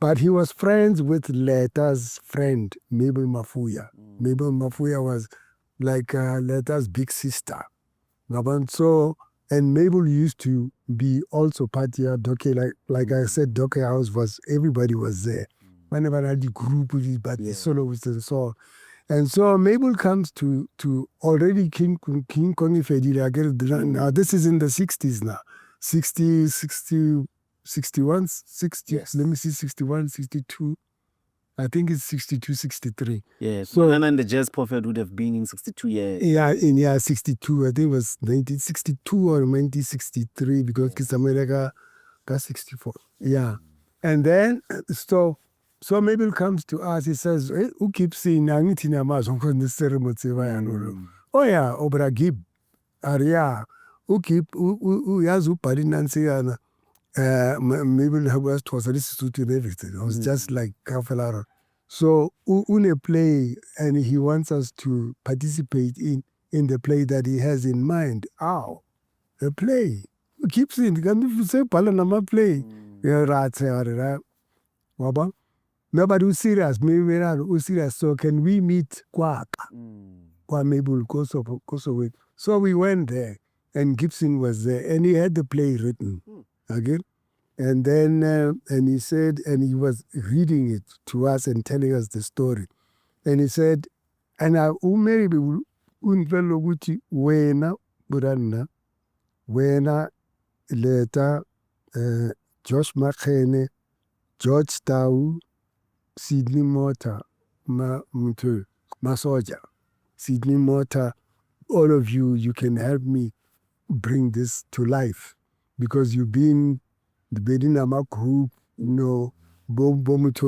but he was friends with Leta's friend, Mabel Mafuya. Mabel Mafuya was like Leta's big sister. So, and Mabel used to be also part of Dorkay, like I said, Dorkay house everybody was there. Whenever I had the group, but the soloists and so on. And so Mabel comes to already King Kong Fedira. Now this is in the 60s now. 60, 61, 60, yes. Let me see, 61, 62. I think it's 62, 63. Yeah, so Manana and the Jazz Prophet would have been in 62 years. Yeah, in 62. I think it was 1962 or 1963 because Kiss America got 64. Yeah. And then, so Mabel comes to us, he says, who keeps saying, Oh yeah, obra Gib. Aria. Ukip uyazi ubhala inansiyana. Maybe it was a institute and everything. It was just like Kafelaro. So une play and he wants us to participate in the play that he has in mind. Ow, the play. Gibson, can you say Palanama play? Yeah, right. Waba. Nobody who's serious, maybe who's serious. So can we meet Kwak? Kwa maybe Kosovo. So we went there and Gibson was there and he had the play written again. And then, and he said, and he was reading it to us and telling us the story. And he said, and I maybe unvelo guti wena buranna wena leta Josh Makene, George Tau, Sydney Motor, Masoja, Sydney Motor, all of you can help me bring this to life because you've been the Bedinama group, Bomuto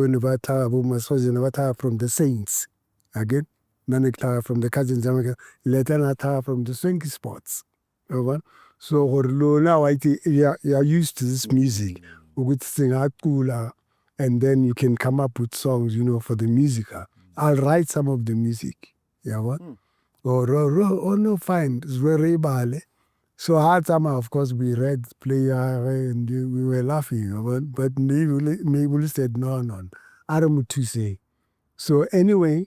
Nevata, Bomasoja Nevata from the Saints. Again, Nanekta from the Cousins, Letanata from the Swanky Spots. Over. So now you're used to this music. We would sing Akula, and then you can come up with songs, for the musical. I'll write some of the music. Yeah, what? Oh no, fine. It's very bad. So hard time, of course, we read play and we were laughing. But Mabel said, no. I don't want to say. So anyway,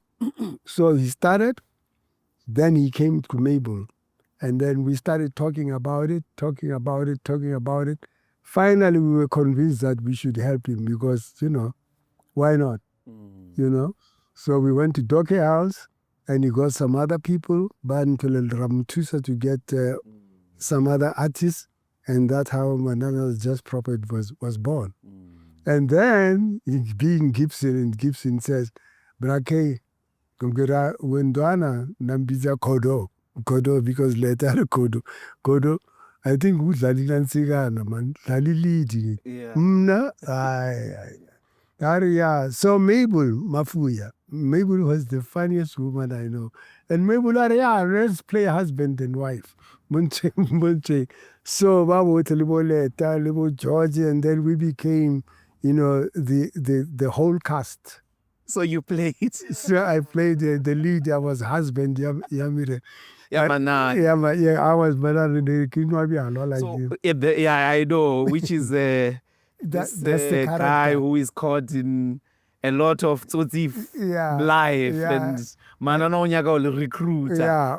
so he started. Then he came to Mabel. And then we started talking about it. Finally, we were convinced that we should help him because, why not? So we went to Dorkay house and he got some other people, Bantul Ramtusa, to get some other artists. And that's how Manana's Just Prophet was born. And then, being Gibson, and Gibson says, Brake, Wendwana, Nambiza Kodo, because later Kodo, I think who's Lalilan Sigana, man, Lalilidi. Mna, yeah. So Mabel Mafuya. Mabel was the funniest woman I know. And Mabel, let's play husband and wife. Munche. So Babu Talibo George, and then we became, the whole cast. So you played? So I played the lead. I was husband, Yamire. Manana. Yeah, I was Manana. I know, which is that's the guy who is caught in a lot of Tsotsi life. And Manana Onyaka will recruit. Yeah,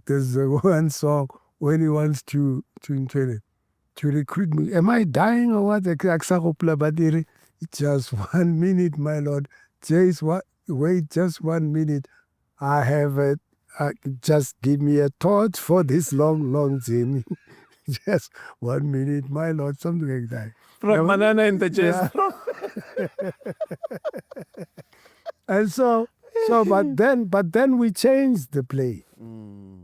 there's one song when he wants to recruit me. Am I dying or what? Just 1 minute, my lord. Wait just 1 minute. I have just give me a torch for this long journey. Just 1 minute, my lord, something like that. From Manana in the chest. And so, but then we changed the play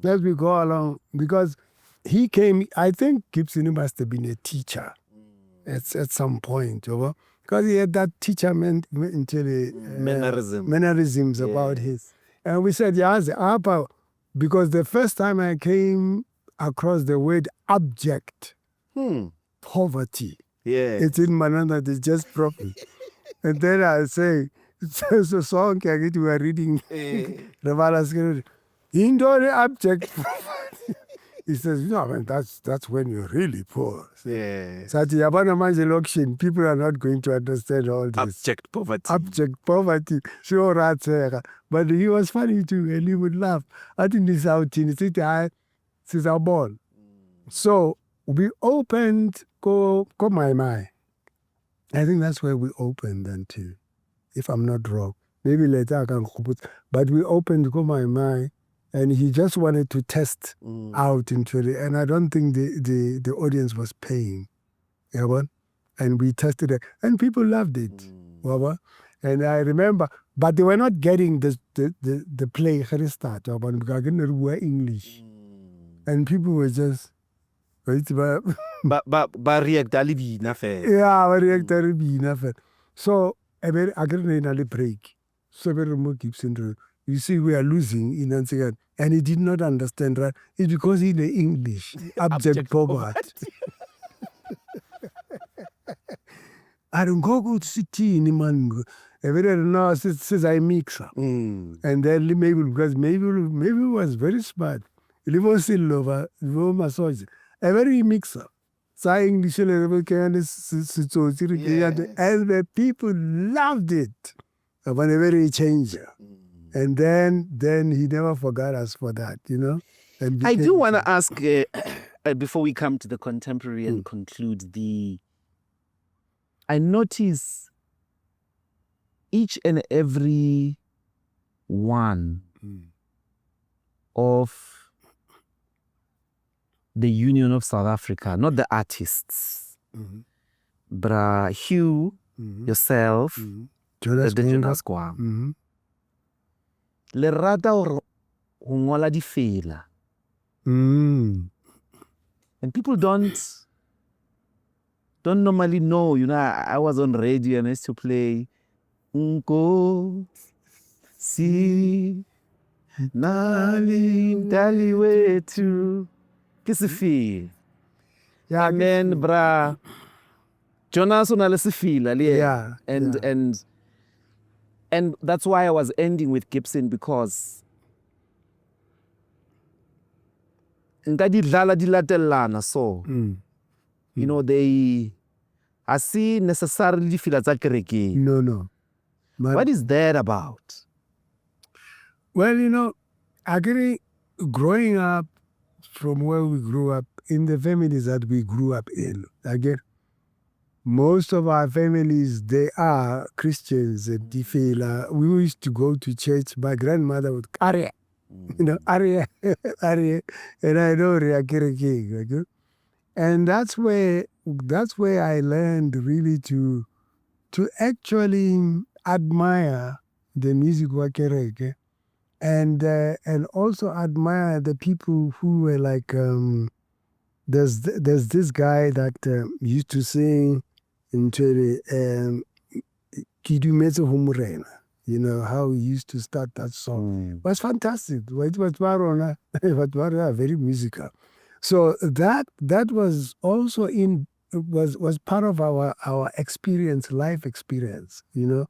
as we go along because he came. I think Gibson must have been a teacher at some point, because he had that teacher mannerisms about his. And we said, because the first time I came across the word abject, poverty. Yeah. It's in Manana, it's just prophet. And then I say, there's a song we were reading, Ravala's Indore abject. He says, that's when you're really poor. Yeah. So at Yabana auction, people are not going to understand all this. Abject poverty. Abject poverty. Sure, but he was funny too, and he would laugh. I think this out in the since our ball. So we opened Ko My. I think that's where we opened then too, if I'm not wrong. Maybe later I can put, but we opened Ko My, and he just wanted to test out into it, and I don't think the audience was paying, and we tested it, and people loved it, and I remember, but they were not getting the play because they were English, and people were just. But react react. So I didn't a break. So very remote Gibson. You see, we are losing in Nancy, and he did not understand that. It's because in the English, abject poverty. I don't go to city in man. Every now says I mix up. And then maybe because maybe was very smart. He was still over, massage. Every mix up. So English and the people loved it. When a very changer. And then he never forgot us for that, you know. And I do want to ask, before we come to the contemporary and conclude I notice each and every one of the Union of South Africa, not the artists, Bra Hugh, yourself, Jonas Gwam. Le rata ho ngola difela. And people don't normally know. You know, I was on radio and I used to play Nko si nali dali wetu kisifil. Yeah, and then bra Jonas on sifila. Yeah. And that's why I was ending with Gibson, because nkadidlala dilatelana so you know they I see necessarily feel tsa kereke. No. What is that about? Well, you know, actually growing up from where we grew up, in the families that we grew up in, again, most of our families, they are Christians and Difela. We used to go to church. My grandmother would carry, you know, Arya, and I know King. And that's where I learned really to actually admire the music of Kereke, and also admire the people who were like, there's this guy that used to sing into the Kidumetse Humurena. You know how he used to start that song. It was fantastic. It was very musical. So that was also was part of our experience, life experience, you know.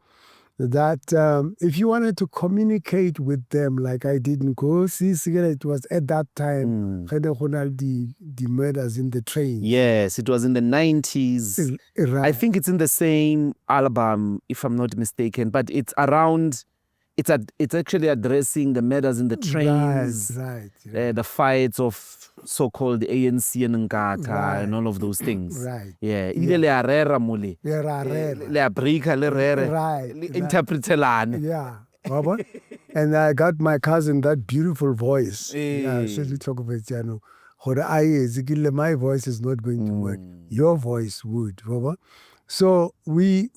That if you wanted to communicate with them like I did in Kosi, it was at that time, the murders in the train. Yes, it was in the 90s. Right. I think it's in the same album, if I'm not mistaken, but it's around, it's actually addressing the murders in the trains, right. The fights of so-called ANC and Nkata and all of those things. Right. Yeah. Le arera mole. Le abrika le rere. Right. Interpretelane. Yeah. And I got my cousin that beautiful voice. Yeah, certainly talk about Jano. My voice is not going to work. Your voice would. So we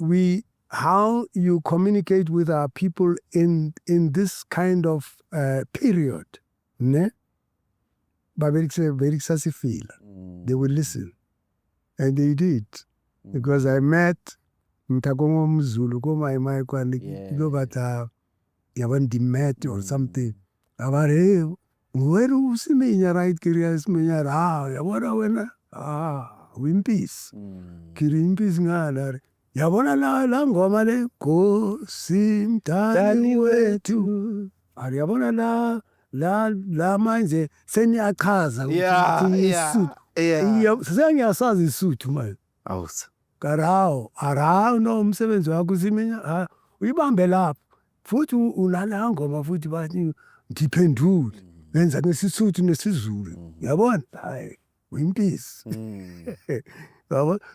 how you communicate with our people in this kind of period, ne? But very feel. They will listen, and they did, because I met Mtagongo Mzulu, go my you know, but the met or something. About hey, where do Semenya right? Curious Semenya Wimpis, Kirimpis ngana. Yabona la ngoma le ko simtali wetu. Yabona la manje seniyakhaza ukuthi sengiyasazi isuthu manje. Awusa. Karawo no umsebenzi wakho Semenya uyibambe lapho. Futhi unala ngoma futhi bathi ngiphendule. Wenza nesisuthu nesizulu. Yabona? Hayi, uyimpisi.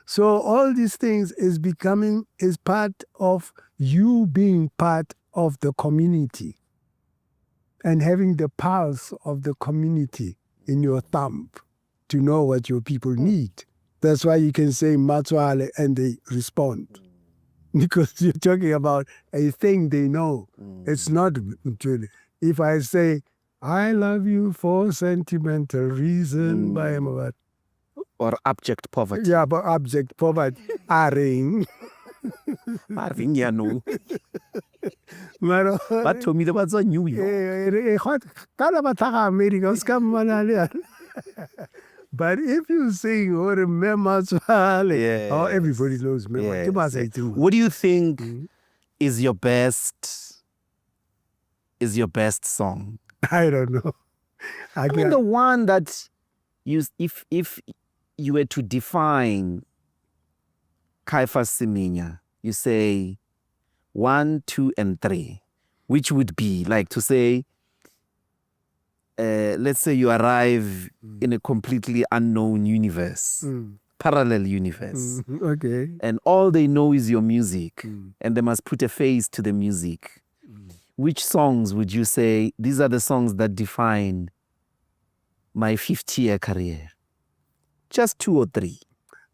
So all these things is part of you being part of the community and having the pulse of the community in your thumb to know what your people need. That's why you can say Matswale and they respond. Because you're talking about a thing they know. It's not, if I say, I love you for sentimental reason, by or abject poverty. Yeah, but abject poverty. Aring. But no. Mara, But told me that was on New York. But if you sing or remember, everybody knows Yes. What do you think is your best song? I don't know. I mean the one that if you were to define Caiphus Semenya, you say 1, 2, and 3, which would be like to say, let's say you arrive in a completely unknown universe, parallel universe. Okay. And all they know is your music, and they must put a face to the music. Which songs would you say, these are the songs that define my 50-year career? Just 2 or 3.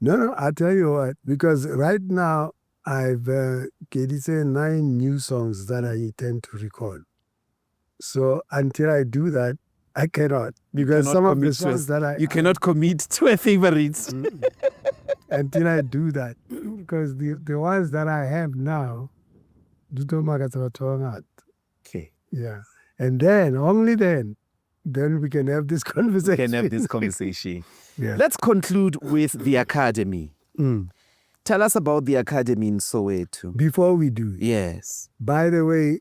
No, I'll tell you what, because right now I've 9 new songs that I intend to record. So until I do that, I cannot. Because some of the songs that you cannot commit to a favorite. Until I do that. Because the ones that I have now, okay. Yeah. And then, only then we can have this conversation. Yeah. Let's conclude with the Academy. Tell us about the Academy in Soweto. Before we do. Yes. By the way,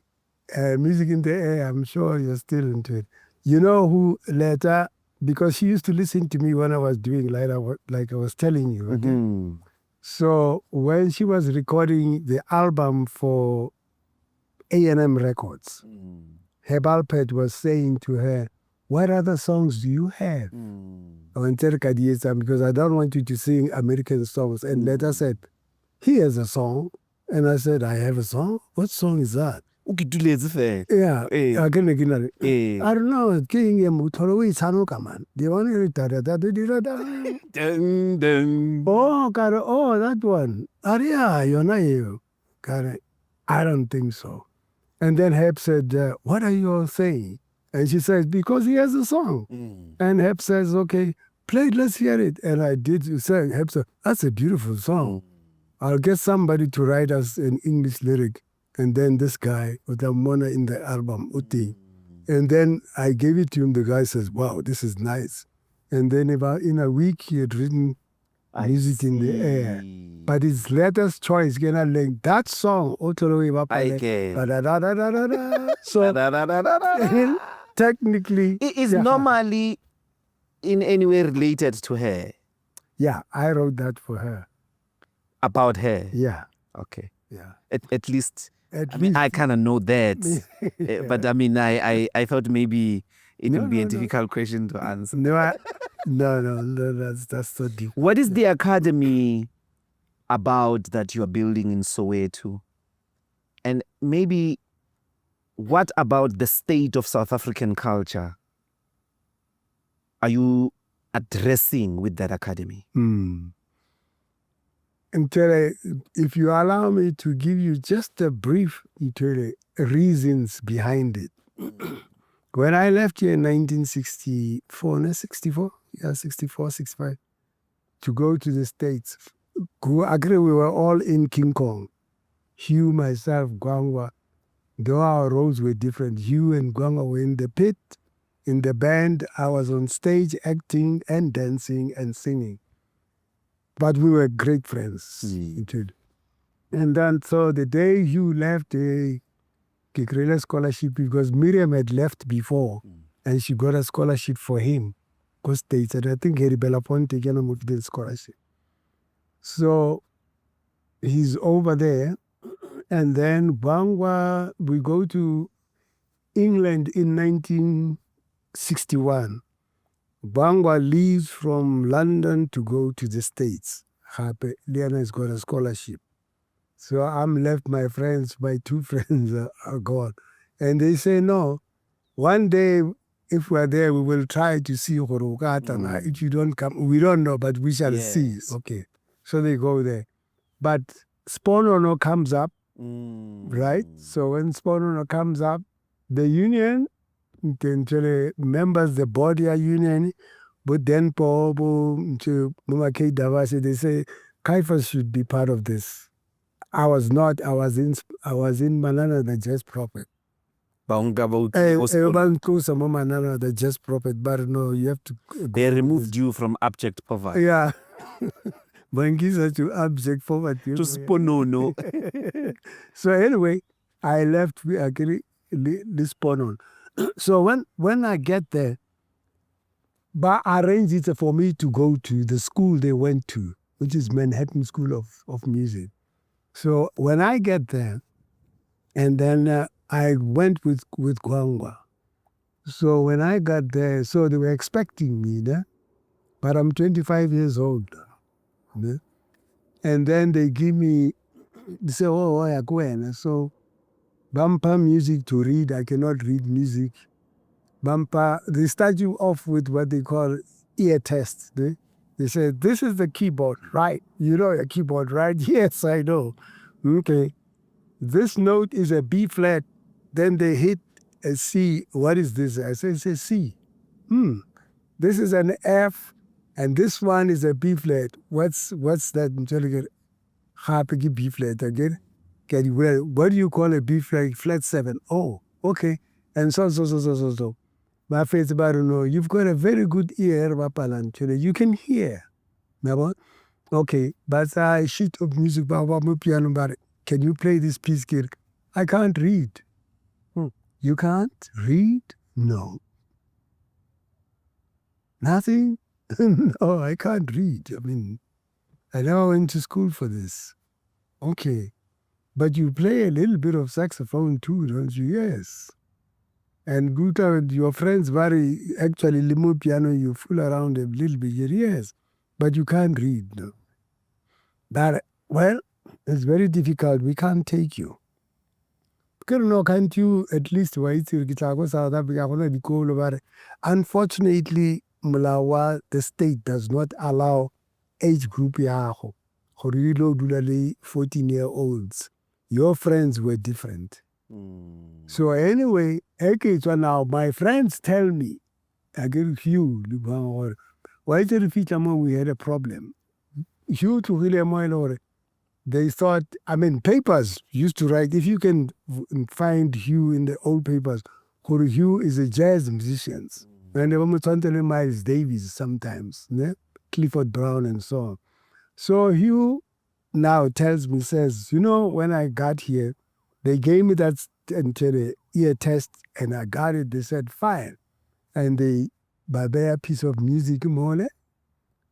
Music in the Air, I'm sure you're still into it. You know who later, because she used to listen to me when I was doing like I was telling you. Okay? So when she was recording the album for A&M Records, her pet was saying to her, what other songs do you have? Because I don't want you to sing American songs. And later said, he has a song. And I said, I have a song? What song is that? Yeah. I don't know. King man. Do you want to Oh, that one. You're not you. I don't think so. And then Hep said, what are you all saying? And she says, because he has a song. And Hep says, okay, play it, let's hear it. And I did. Hep said, that's a beautiful song. I'll get somebody to write us an English lyric. And then this guy, with Mona in the album, Uti. And then I gave it to him. The guy says, wow, this is nice. And then about in a week, he had written Music in the Air. But his latest choice, that song, so technically, it is normally in any way related to her. Yeah, I wrote that for her. About her? Yeah. Okay. Yeah. At least I kind of know that. But I mean, I thought maybe it would be a difficult question to answer. No, that's so deep. What is the Academy about that you are building in Soweto? And maybe what about the state of South African culture are you addressing with that Academy? If you allow me to give you just a brief reasons behind it. When I left here in 1964, 65, to go to the States, we were all in King Kong. Hugh, myself, Gwangwa, though our roles were different, Hugh and Gwangwa were in the pit, in the band. I was on stage acting and dancing and singing. But we were great friends. And then, so the day Hugh left, he got a scholarship because Miriam had left before, and she got a scholarship for him. Go States, and I think Harry Belafonte taken him with the scholarship. So he's over there, and then Bangwa, we go to England in 1961. Bangwa leaves from London to go to the States. Liana has got a scholarship. So I'm left, my friends, my 2 friends are gone. And they say, no, one day, if we're there, we will try to see Horokata. If you don't come, we don't know, but we shall see. Okay. So they go there. But Sponono comes up, right? So when Sponono comes up, the union, members, the body union, but then to Makeba, they say, Caiphus should be part of this I was not. I was in Manana, the Jazz Prophet. Some Manana, the Jazz Prophet, but no, you have to. They removed you from abject poverty. Yeah. Bangiza to abject poverty. To sponono. So anyway, I left this Sponon. So when I get there, but arranged it for me to go to the school they went to, which is Manhattan School of Music. So when I get there, and then I went with Gwangwa. So when I got there, so they were expecting me, but I'm 25 years old. And then they give me, they say, oh, yeah, go ahead. So bumper music to read. I cannot read music. Bumper, they start you off with what they call ear test. They say, this is the keyboard, right? You know a keyboard, right? Yes, I know. Okay. This note is a B flat. Then they hit a C. What is this? I say, it's a C. This is an F, and this one is a B flat. What's that? I'm telling you, happy B flat again. What do you call a B flat? Flat 7. Oh, okay. And so. My friends, I don't know. You've got a very good ear, Papalan. You can hear. Okay, but I sheet of music, piano, can you play this piece, kid? I can't read. You can't read? No. Nothing? No, I can't read. I mean, I never went to school for this. Okay. But you play a little bit of saxophone too, don't you? Yes. And good, your friends actually limo piano, you fool around a little bit. Yes. But you can't read, no. That, well, it's very difficult. We can't take you. Can't you at least wait till South Africa? Unfortunately, Malawa, the state does not allow age group 14-year-olds. Your friends were different. So anyway, so now my friends tell me, I get Hugh, why did we had a problem? Hugh to William, they thought, papers used to write, if you can find Hugh in the old papers, Hugh is a jazz musician. And they were telling Miles Davis sometimes, Clifford Brown and so on. So Hugh now says, when I got here, they gave me that ear test and I got it. They said, fine. And they bought a piece of music more.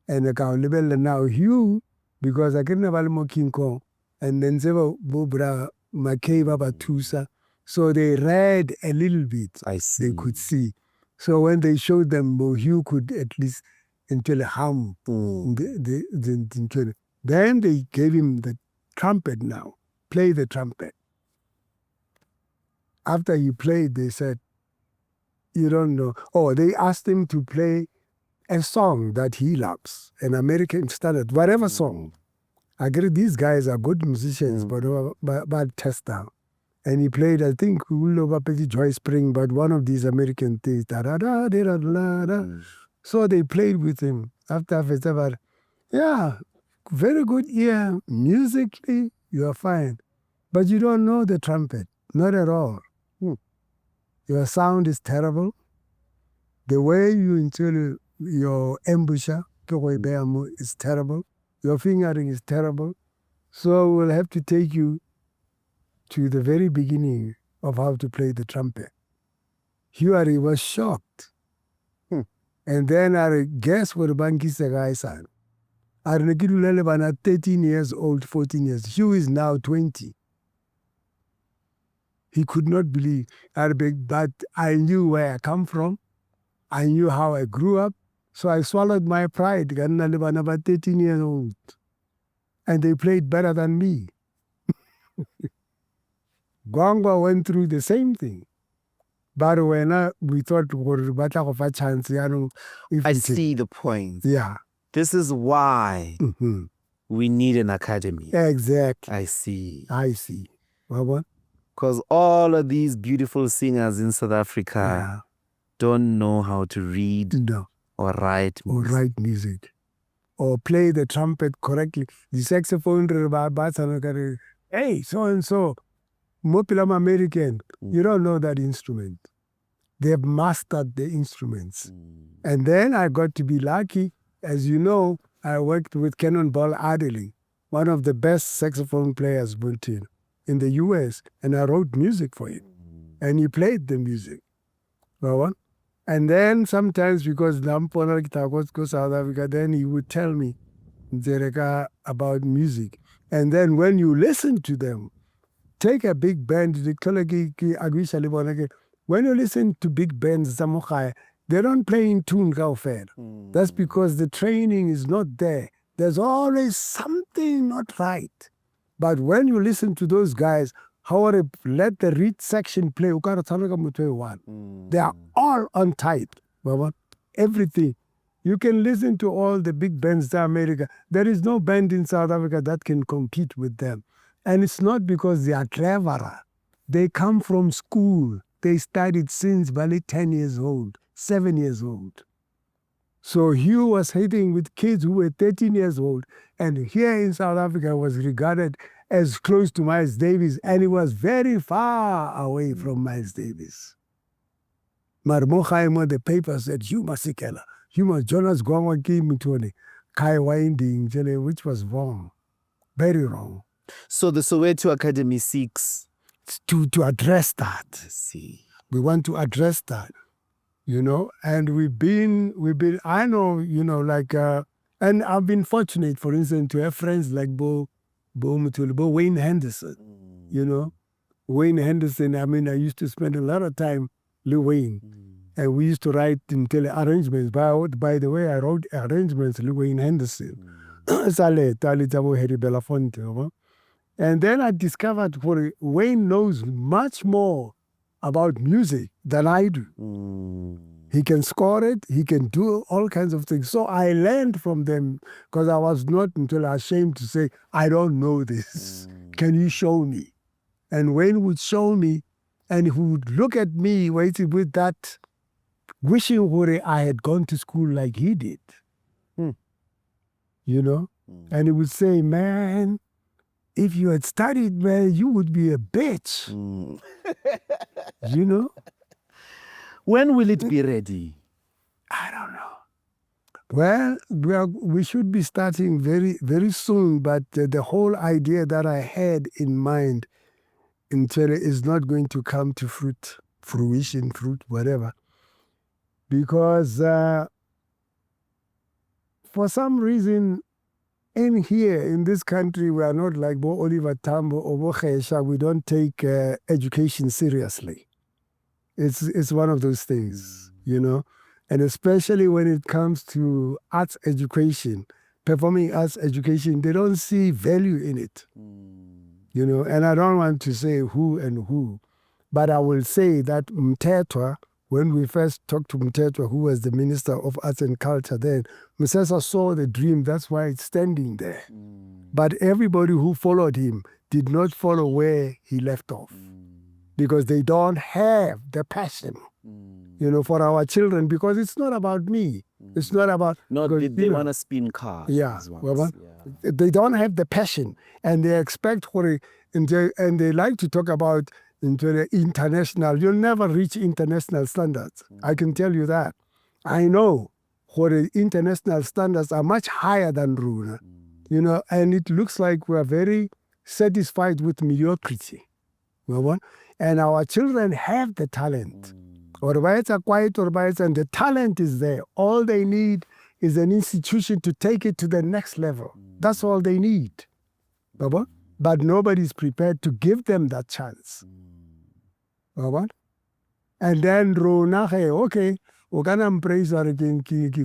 And I can level now Hugh, because I couldn't have more King Kong. And then they were Bobra, Makeba, Batusa. So they read a little bit. I see. They could see. So when they showed them, Hugh could at least until hum. Then they gave him the trumpet now. Play the trumpet. After he played, they said, you don't know. Oh, they asked him to play a song that he loves, an American standard, whatever song. I agree, these guys are good musicians, but test now. And he played, I think, Joy Spring, but one of these American things. So they played with him after festival. Yeah, very good ear. Musically, you are fine. But you don't know the trumpet, not at all. Your sound is terrible. The way you introduce your embouchure is terrible. Your fingering is terrible. So we'll have to take you to the very beginning of how to play the trumpet. Hugh was shocked. And then I guess what Bankiza guy said. I 13 years old, 14 years. Hugh is now 20. He could not believe Arabic, but I knew where I come from. I knew how I grew up. So I swallowed my pride. I'm about 13 years old. And they played better than me. Gwangwa went through the same thing. But when we thought we were better of a chance, I see the point. Yeah. This is why we need an academy. Exactly. I see. What? Because all of these beautiful singers in South Africa don't know how to read or write music. Or play the trumpet correctly. The saxophone, hey, so-and-so, Mopilam American, you don't know that instrument. They've mastered the instruments. And then I got to be lucky. As you know, I worked with Cannonball Adderley, one of the best saxophone players in the US, and I wrote music for him. And he played the music. And then sometimes, because Lampona go South Africa, then he would tell me about music. And then when you listen to them, take a big band, when you listen to big bands, they don't play in tune fair. That's because the training is not there. There's always something not right. But when you listen to those guys, how they let the reed section play, they are all on tight. Everything. You can listen to all the big bands in America. There is no band in South Africa that can compete with them. And it's not because they are cleverer. They come from school. They studied since barely 10 years old, 7 years old. So Hugh was hitting with kids who were 13 years old. And here in South Africa was regarded as close to Miles Davis. And he was very far away from Miles Davis. Marmochaimo, the paper said, Hugh Masekela. Hugh Jonas Gwangwa came into Kai Winding, which was wrong. Very wrong. So the Soweto Academy seeks to address that. I see. We want to address that, and we've been, I know, and I've been fortunate, for instance, to have friends like Wayne Henderson, Wayne Henderson, I used to spend a lot of time with Wayne. And we used to write arrangements. By the way, I wrote arrangements with Wayne Henderson. And then I discovered Wayne knows much more about music than I do. He can score it. He can do all kinds of things. So I learned from them because I was not ashamed to say, I don't know this. Can you show me? And Wayne would show me, and he would look at me waiting with that, wishing I had gone to school like he did. And he would say, man, if you had studied, man, you would be a bitch. When will it be ready? I don't know. Well, we should be starting very, very soon, but the whole idea that I had in mind is not going to come to fruition, whatever. Because for some reason, in this country, we are not like Bo Oliver Tambo or Bo Khesha. We don't take education seriously. It's one of those things, And especially when it comes to arts education, performing arts education, they don't see value in it. And I don't want to say who, but I will say that Ntate, when we first talked to Ntate, who was the Minister of Arts and Culture then, Msesa saw the dream, that's why it's standing there. But everybody who followed him did not follow where he left off. Because they don't have the passion, for our children, because it's not about me. It's not about... they want to spin cars. Yeah. They don't have the passion, and they expect and they like to talk about the international. You'll never reach international standards. I can tell you that. I know the international standards are much higher than Runa, and it looks like we're very satisfied with mediocrity. And our children have the talent. Orbaits are quiet, and the talent is there. All they need is an institution to take it to the next level. That's all they need. But nobody's prepared to give them that chance. And then okay, we can praise or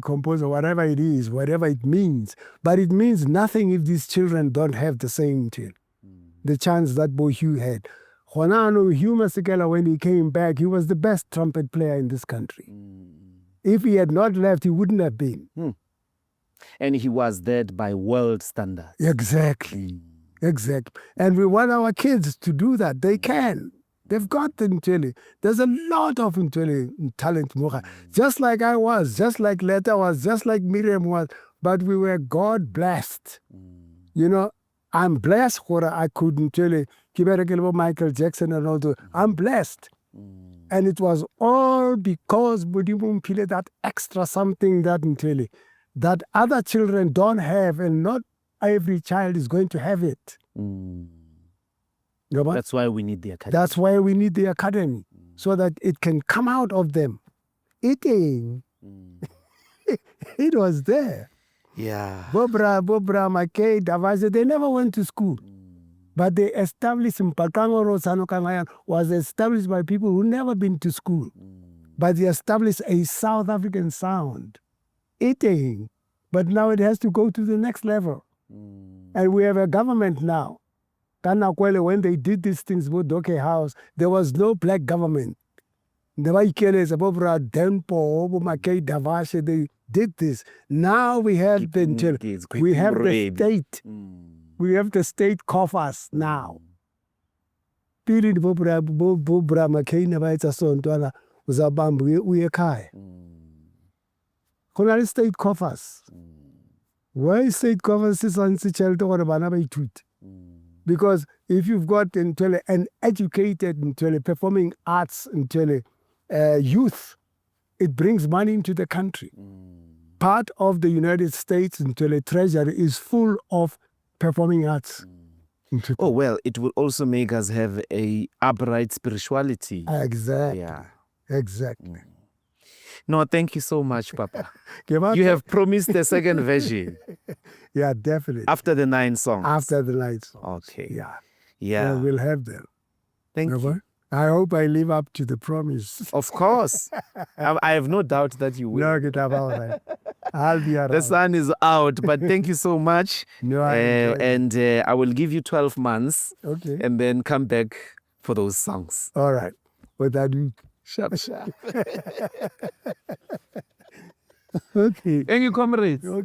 compose or whatever it is, whatever it means. But it means nothing if these children don't have the same the chance that boy Hugh had. Hugh Masekela, when he came back, he was the best trumpet player in this country. If he had not left, he wouldn't have been. And he was dead by world standards. Exactly. And we want our kids to do that. They can. They've got the Ntele. There's a lot of talent. Just like I was, just like Letta was, just like Miriam was. But we were God blessed. I'm blessed gore I couldn't tell you, Michael Jackson and all that. I'm blessed. And it was all because Budimu that extra something that other children don't have, and not every child is going to have it. That's why we need the academy. That's why we need the academy, so that it can come out of them. Eating. It was there. Yeah. Bobra, Makeba, they never went to school. But they established Mpakango Rosano Kangayan was established by people who never been to school. But they established a South African sound. Eating. But now it has to go to the next level. And we have a government now. When they did these things with Dorkay House, there was no black government. They did this. Now we have the state. We have the state coffers now. Period. Bobra Makena Vaita Sontwana was a bamboo. We are Kai. Konali state coffers. Why state coffers is on the child or a tweet? Because if you've got an educated performing arts youth, it brings money into the country. Part of the United States treasury is full of performing arts. Oh, well, it will also make us have a upright spirituality. Exactly. Yeah. Exactly. No, thank you so much, Papa. You have promised the second version. Yeah, definitely. After the 9 songs. After the 9 songs. Okay. Yeah. Yeah. Well, we'll have them. Thank you. I hope I live up to the promise. Of course. I have no doubt that you will. No, get about that. I'll be around. The sun is out, but thank you so much. No, I will give you 12 months. Okay. And then come back for those songs. All right. With that week. Sharp, sharp. Okay. Thank you, comrades. Okay.